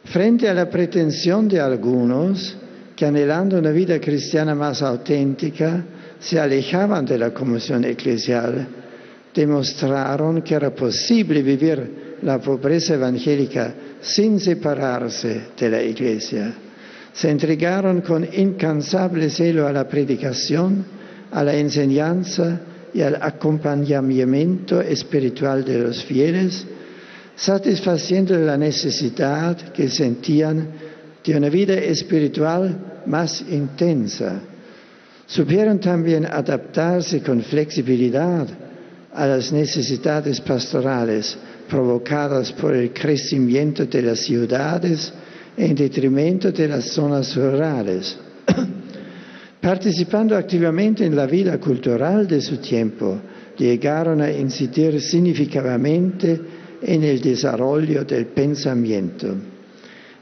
Frente a la pretensión de algunos, que anhelando una vida cristiana más auténtica, se alejaban de la comisión eclesial, demostraron que era posible vivir la pobreza evangélica sin separarse de la Iglesia. Se entregaron con incansable celo a la predicación, a la enseñanza y al acompañamiento espiritual de los fieles, satisfaciendo la necesidad que sentían de una vida espiritual más intensa. Supieron también adaptarse con flexibilidad a las necesidades pastorales provocadas por el crecimiento de las ciudades en detrimento de las zonas rurales. Participando activamente en la vida cultural de su tiempo, llegaron a incidir significativamente en el desarrollo del pensamiento.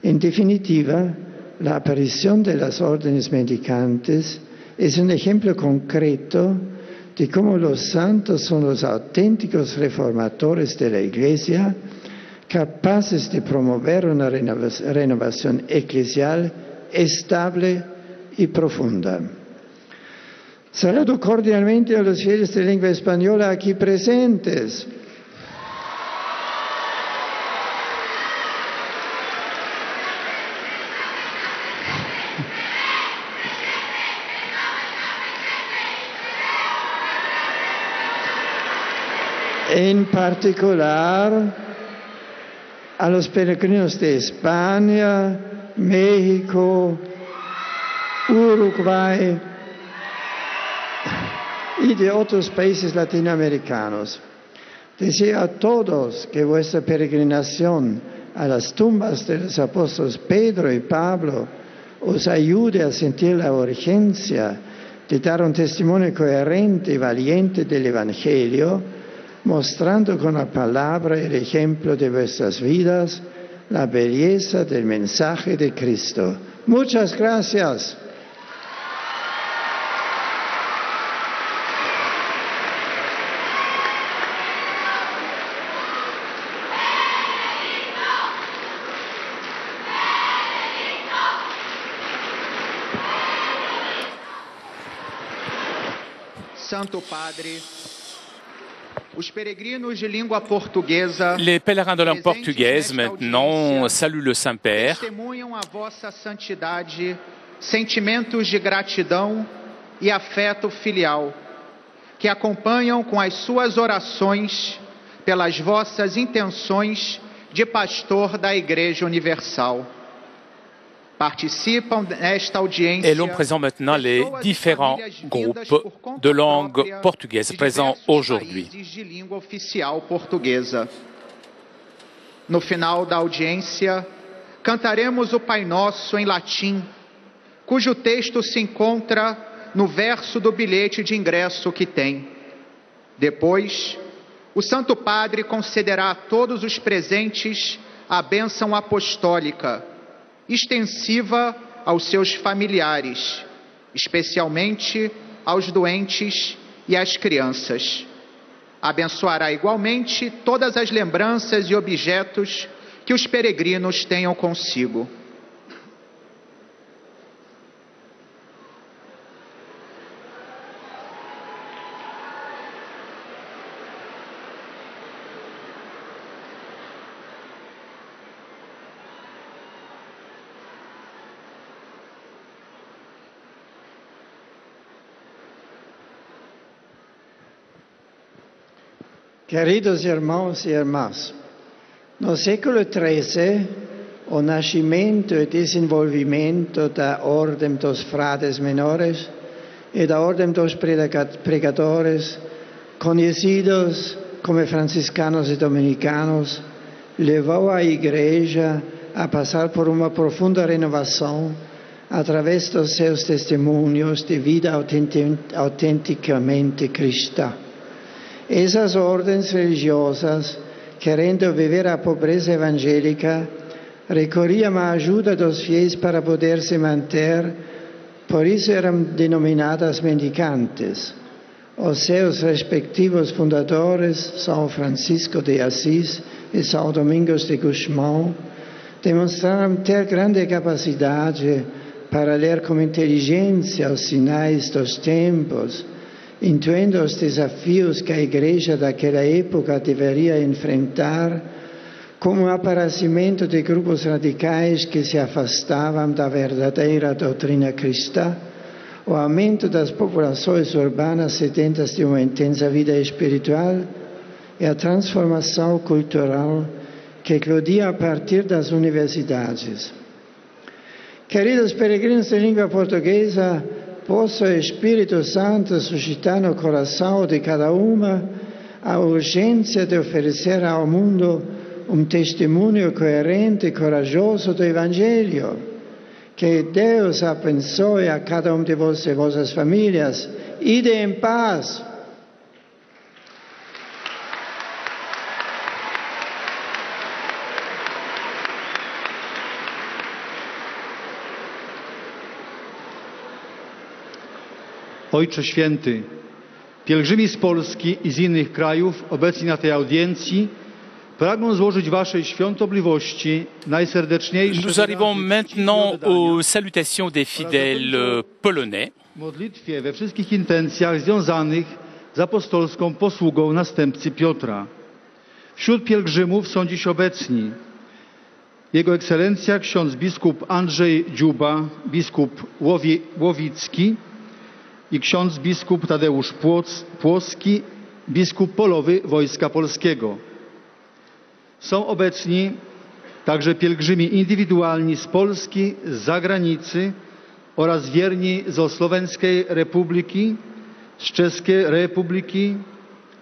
En definitiva, la aparición de las órdenes mendicantes es un ejemplo concreto de cómo los santos son los auténticos reformadores de la Iglesia, capaces de promover una renovación eclesial estable y profunda. Saludo cordialmente a los fieles de lengua española aquí presentes. En particular a los peregrinos de España, México, Uruguay y de otros países latinoamericanos. Deseo a todos que vuestra peregrinación a las tumbas de los apóstoles Pedro y Pablo os ayude a sentir la urgencia de dar un testimonio coherente y valiente del Evangelio, mostrando con la palabra y el ejemplo de vuestras vidas la belleza del mensaje de Cristo. Muchas gracias. Santo Padre, os peregrinos de língua portuguesa, les pèlerins de langue portugaise maintenant saluent le Saint-Père. Testemunham a vossa santidade, sentimentos de gratidão e afeto filial, que acompanham com as suas orações pelas vossas intenções de pastor da Igreja Universal. Participam nesta audiência Et l'on présente maintenant les différents groupes de langue portugaise présents aujourd'hui. De língua oficial portuguesa. No final da audiência, cantaremos o Pai Nosso em latim, cujo texto se encontra no verso do bilhete de ingresso que tem. Depois, o Santo Padre concederá a todos os presentes a bênção apostólica, extensiva aos seus familiares, especialmente aos doentes e às crianças. Abençoará igualmente todas as lembranças e objetos que os peregrinos tenham consigo. Queridos irmãos e irmãs, no século XIII, o nascimento e desenvolvimento da Ordem dos Frades Menores e da Ordem dos Pregadores, conhecidos como franciscanos e dominicanos, levou a Igreja a passar por uma profunda renovação através dos seus testemunhos de vida autenticamente cristã. Essas ordens religiosas, querendo viver a pobreza evangélica, recorriam à ajuda dos fiéis para poder se manter, por isso eram denominadas mendicantes. Os seus respectivos fundadores, São Francisco de Assis e São Domingos de Gusmão, demonstraram ter grande capacidade para ler com inteligência os sinais dos tempos, intuindo os desafios que a Igreja daquela época deveria enfrentar, como o aparecimento de grupos radicais que se afastavam da verdadeira doutrina cristã, o aumento das populações urbanas sedentas de uma intensa vida espiritual e a transformação cultural que eclodia a partir das universidades. Queridos peregrinos de língua portuguesa, possa o Espírito Santo suscitar no coração de cada uma a urgência de oferecer ao mundo um testemunho coerente e corajoso do Evangelho. Que Deus abençoe a cada um de vós e vossas famílias. Ide em paz. Ojcze Święty, pielgrzymi z Polski i z innych krajów obecni na tej audiencji pragną złożyć Waszej świątobliwości najserdeczniejsze Nous arrivons maintenant aux salutations des fidèles polonais. w modlitwie we wszystkich intencjach związanych z apostolską posługą następcy Piotra. Wśród pielgrzymów są dziś obecni Jego Ekscelencja ksiądz biskup Andrzej Dziuba, biskup Łowicki i ksiądz biskup Tadeusz Płoski, biskup polowy Wojska Polskiego. Są obecni także pielgrzymi indywidualni z Polski, z zagranicy oraz wierni z Słowenskiej Republiki, z Czeskiej Republiki,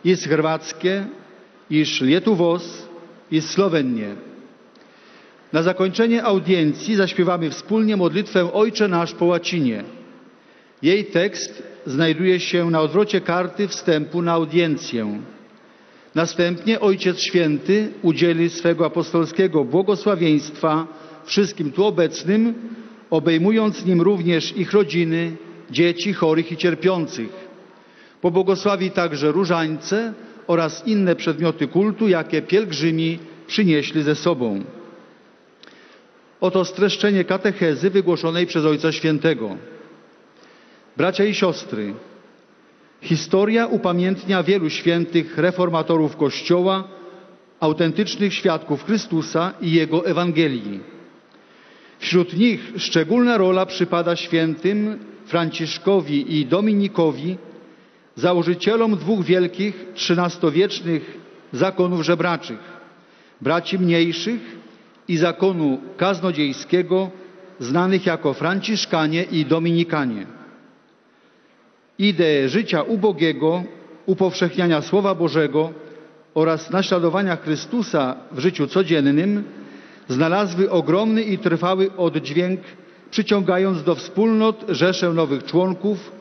i z Chorwackie, i z Lietuvos, i z Słowenii. Na zakończenie audiencji zaśpiewamy wspólnie modlitwę Ojcze Nasz po łacinie. Jej tekst znajduje się na odwrocie karty wstępu na audiencję. Następnie Ojciec Święty udzieli swego apostolskiego błogosławieństwa wszystkim tu obecnym, obejmując nim również ich rodziny, dzieci chorych i cierpiących. Pobłogosławi także różańce oraz inne przedmioty kultu, jakie pielgrzymi przynieśli ze sobą. Oto streszczenie katechezy wygłoszonej przez Ojca Świętego. Bracia i siostry, Historia upamiętnia wielu świętych reformatorów Kościoła, autentycznych świadków Chrystusa i Jego Ewangelii. Wśród nich szczególna rola przypada świętym Franciszkowi i Dominikowi, założycielom dwóch wielkich XIII-wiecznych zakonów żebraczych, braci mniejszych i zakonu kaznodziejskiego, znanych jako Franciszkanie i Dominikanie. Ideę życia ubogiego, upowszechniania Słowa Bożego oraz naśladowania Chrystusa w życiu codziennym znalazły ogromny i trwały oddźwięk, przyciągając do wspólnot rzeszę nowych członków,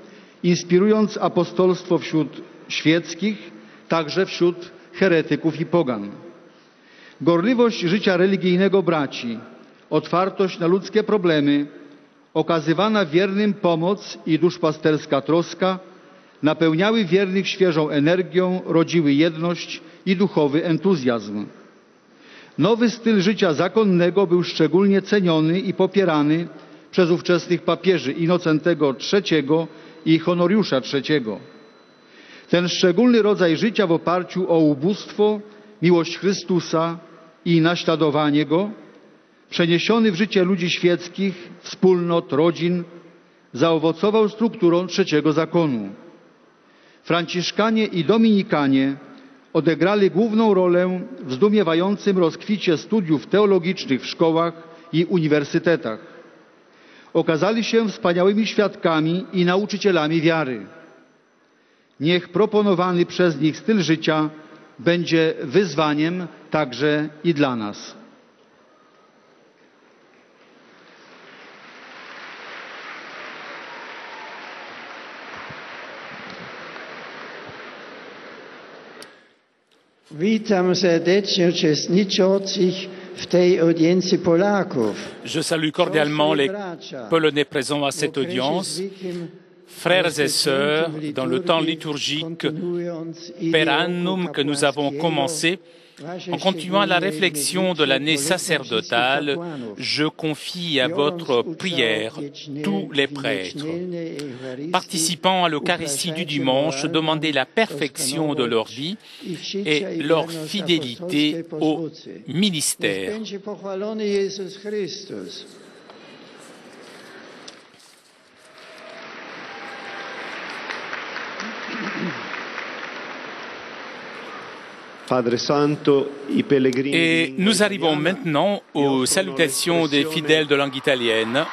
inspirując apostolstwo wśród świeckich, także wśród heretyków i pogan. Gorliwość życia religijnego braci, otwartość na ludzkie problemy, okazywana wiernym pomoc i duszpasterska troska napełniały wiernych świeżą energią, rodziły jedność i duchowy entuzjazm. Nowy styl życia zakonnego był szczególnie ceniony i popierany przez ówczesnych papieży Innocentego III i Honoriusza III. Ten szczególny rodzaj życia w oparciu o ubóstwo, miłość Chrystusa i naśladowanie Go, przeniesiony w życie ludzi świeckich, wspólnot, rodzin, zaowocował strukturą trzeciego zakonu. Franciszkanie i Dominikanie odegrali główną rolę w zdumiewającym rozkwicie studiów teologicznych w szkołach i uniwersytetach. Okazali się wspaniałymi świadkami i nauczycielami wiary. Niech proponowany przez nich styl życia będzie wyzwaniem także i dla nas. Witam serdecznie uczestniczących w tej audiencji Polaków. Je salue cordialement les Polonais présents à cette audience. Frères et sœurs, dans le temps liturgique Per Annum que nous avons commencé, en continuant la réflexion de l'année sacerdotale, je confie à votre prière tous les prêtres. Participant à l'Eucharistie du dimanche, demandez la perfection de leur vie et leur fidélité au ministère. Et nous arrivons maintenant aux salutations des fidèles de langue italienne.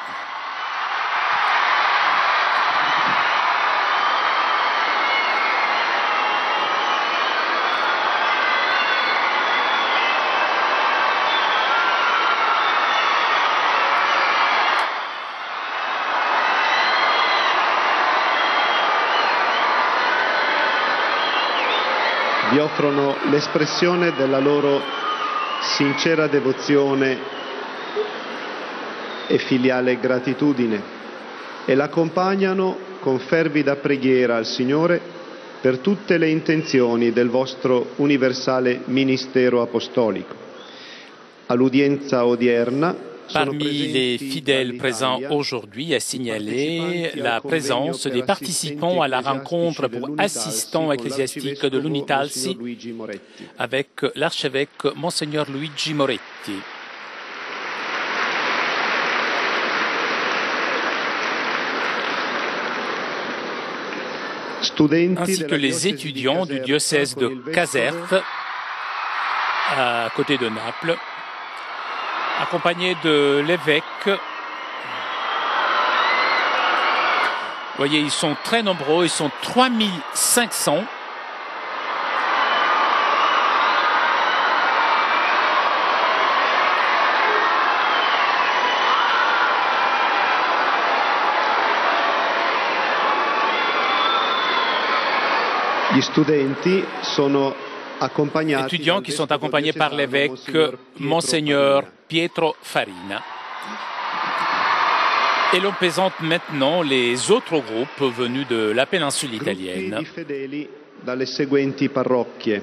Vi offrono l'espressione della loro sincera devozione e filiale gratitudine e l'accompagnano con fervida preghiera al Signore per tutte le intenzioni del vostro universale ministero apostolico. All'udienza odierna Parmi les fidèles présents aujourd'hui, à signaler la présence des participants à la rencontre pour assistants ecclésiastiques de l'Unitalsi avec l'archevêque Monseigneur Luigi Moretti. Ainsi que les étudiants du diocèse de Caserta, à côté de Naples, accompagné de l'évêque. Vous voyez, ils sont très nombreux, ils sont 3500. Gli studenti sono étudiants qui sont accompagnés par l'évêque Monseigneur Pietro Farina. Et l'on présente maintenant les autres groupes venus de la péninsule italienne. Fedeli dalle seguenti parrocchie: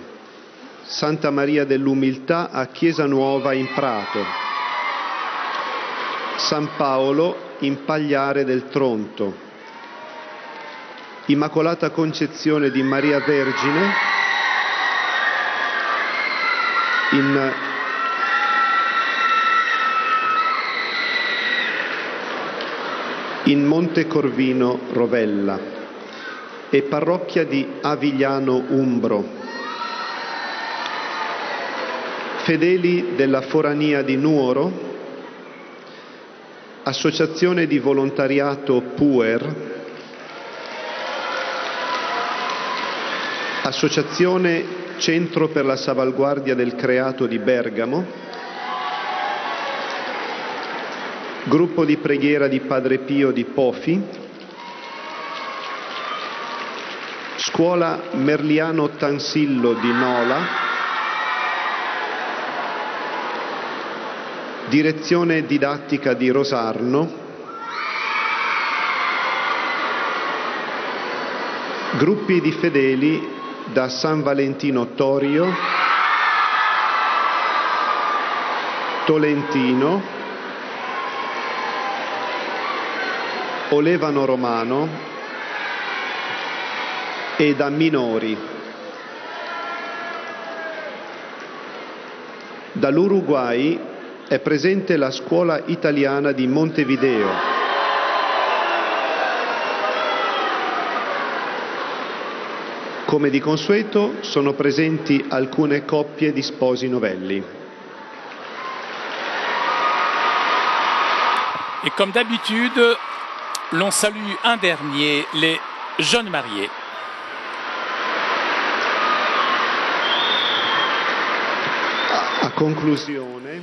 Santa Maria dell'Umiltà a Chiesa Nuova in Prato, San Paolo in Pagliare del Tronto, Immacolata Concezione di Maria Vergine, in Monte Corvino Rovella e parrocchia di Avigliano Umbro. Fedeli della Forania di Nuoro, Associazione di Volontariato Puer, Associazione Centro per la Salvaguardia del Creato di Bergamo, Gruppo di Preghiera di Padre Pio di Pofi, Scuola Merliano Tansillo di Nola, Direzione Didattica di Rosarno, gruppi di fedeli da San Valentino Torio, Tolentino, Olevano Romano e da minori. Dall'Uruguay è presente la Scuola Italiana di Montevideo. Come di consueto sono presenti alcune coppie di sposi novelli. Et comme d'habitude, l'on salue un dernier, les jeunes mariés. A conclusione,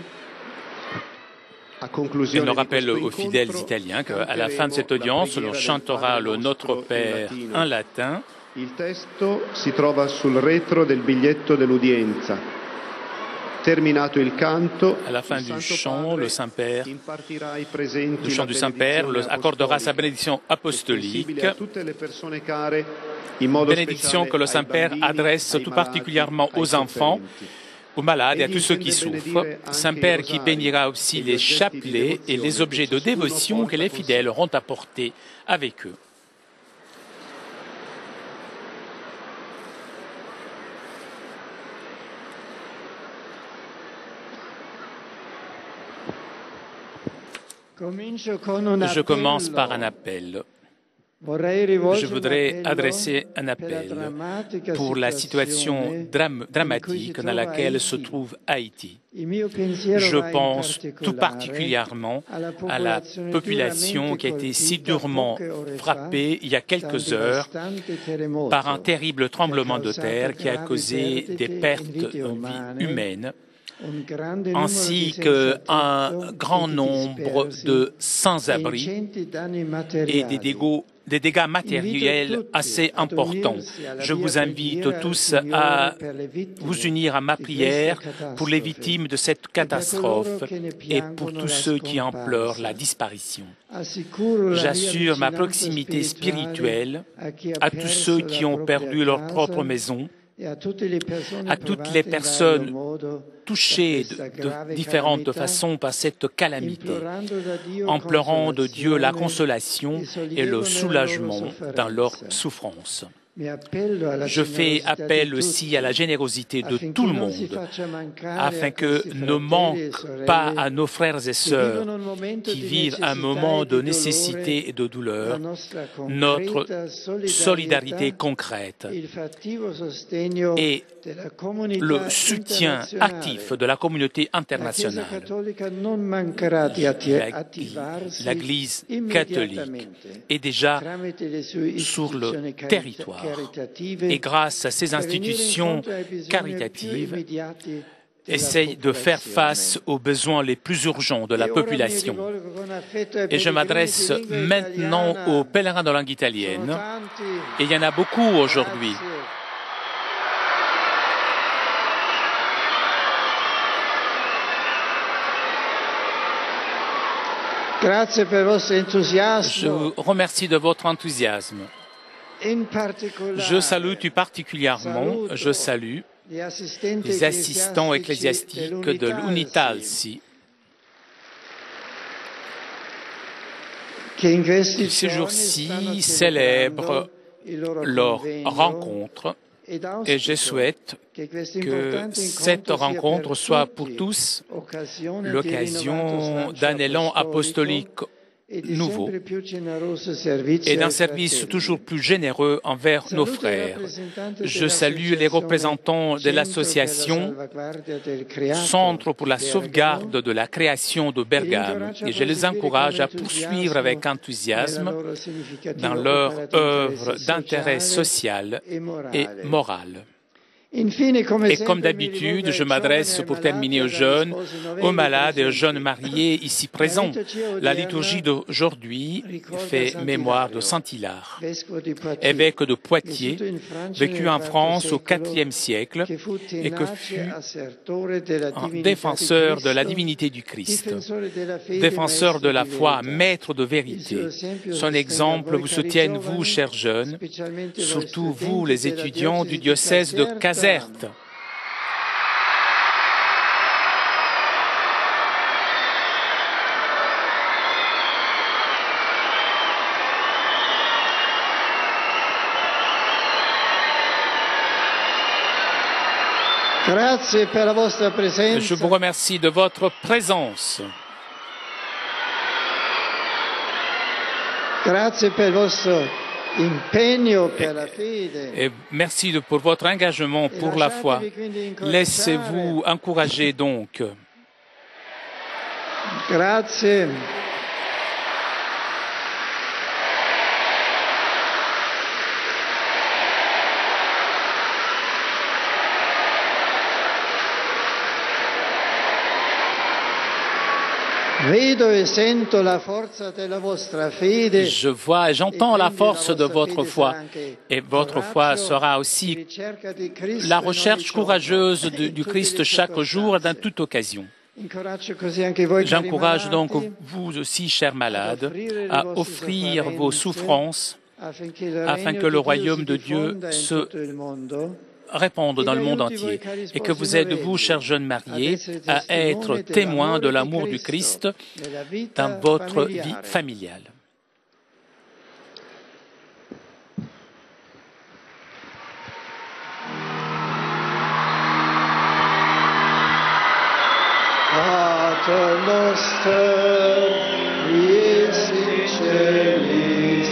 Je nous rappelle aux fidèles italiens qu'à la fin de cette audience, l'on chantera le Notre Père en latin. Il testo si trova sul retro del biglietto dell'udienza. Terminato il canto, à la fin du chant, le Saint-Père, impartirà ai presenti le chant du Saint-Père accordera sa bénédiction apostolique, bénédiction que le Saint-Père adresse tout particulièrement aux enfants, aux malades et à tous ceux qui souffrent. Saint-Père qui bénira aussi les chapelets et les objets de dévotion que les fidèles auront apportés avec eux. Je commence par un appel. Je voudrais adresser un appel pour la situation dramatique dans laquelle se trouve Haïti. Je pense tout particulièrement à la population qui a été si durement frappée il y a quelques heures par un terrible tremblement de terre qui a causé des pertes de vies humaines, ainsi qu'un grand nombre de sans-abri et des dégâts matériels assez importants. Je vous invite tous à vous unir à ma prière pour les victimes de cette catastrophe et pour tous ceux qui en pleurent la disparition. J'assure ma proximité spirituelle à tous ceux qui ont perdu leur propre maison, à toutes les personnes touchées de différentes façons par cette calamité, en pleurant de Dieu la consolation et le soulagement dans leur souffrance. Je fais appel aussi à la générosité de tout le monde, afin que ne manque pas à nos frères et sœurs qui vivent un moment de nécessité et de douleur notre solidarité concrète et le soutien actif de la communauté internationale. L'Église catholique est déjà sur le territoire. Et grâce à ces institutions caritatives, essaye de faire face aux besoins les plus urgents de la population. Et je m'adresse maintenant aux pèlerins de langue italienne, et il y en a beaucoup aujourd'hui. Je vous remercie de votre enthousiasme. Je salue tout particulièrement, les assistants ecclésiastiques de l'Unitalsi, qui ces jours-ci célèbrent leur rencontre et je souhaite que cette rencontre soit pour tous l'occasion d'un élan apostolique nouveau et d'un service toujours plus généreux envers nos frères. Je salue les représentants de l'association Centre pour la sauvegarde de la création de Bergame et je les encourage à poursuivre avec enthousiasme dans leur œuvre d'intérêt social et moral. Et comme d'habitude, je m'adresse pour terminer aux jeunes, aux malades et aux jeunes mariés ici présents. La liturgie d'aujourd'hui fait mémoire de Saint Hilaire, évêque de Poitiers, vécu en France au IVe siècle et que fut un défenseur de la divinité du Christ, défenseur de la foi, maître de vérité. Son exemple vous soutienne, vous, chers jeunes, surtout vous, les étudiants du diocèse de Caserte. Je vous remercie de votre présence. Et merci pour votre engagement pour la foi. Laissez-vous encourager donc. Grazie. Je vois et j'entends la force de votre foi et votre foi sera aussi la recherche courageuse du Christ chaque jour et dans toute occasion. J'encourage donc vous aussi, chers malades, à offrir vos souffrances afin que le royaume de Dieu se répandre dans le monde entier et que vous êtes, vous, chers jeunes mariés, à être témoins de l'amour du Christ dans votre vie familiale. Pater noster, qui es in celis,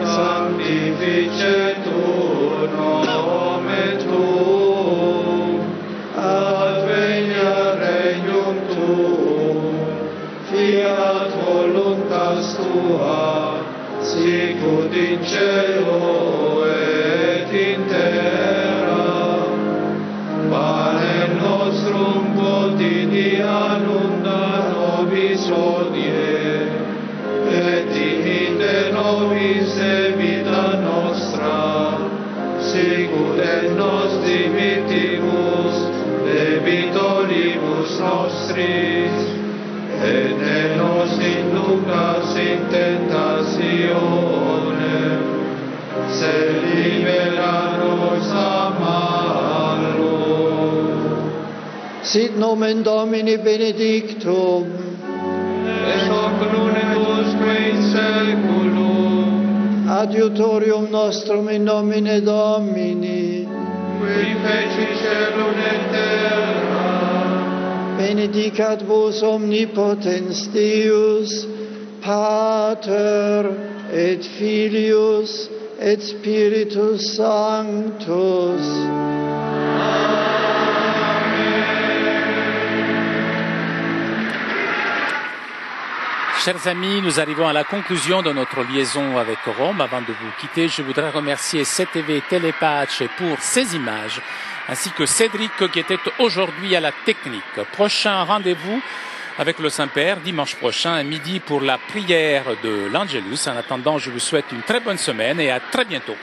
sanctificetur nomen tuum, adveniat regnum tuum, fiat voluntas tua, sicut in cielo et in terra. Panem nostrum quotidianum da nobis hodie, et dimitte nobis debita nostra, sicut et nos dimittimus debitoribus nostris, et ne nos inducas in tentationem, sed libera nos a malo. Sit nomen Domini benedictum, et hoc nunc usque in seculum, adiutorium nostrum in nomine Domini, qui feci celum et terra, benedicat vos omnipotens Deus, Pater et Filius et Spiritus Sanctus. Chers amis, nous arrivons à la conclusion de notre liaison avec Rome. Avant de vous quitter, je voudrais remercier CTV Telepace pour ces images, ainsi que Cédric qui était aujourd'hui à la technique. Prochain rendez-vous avec le Saint-Père dimanche prochain à midi pour la prière de l'Angelus. En attendant, je vous souhaite une très bonne semaine et à très bientôt.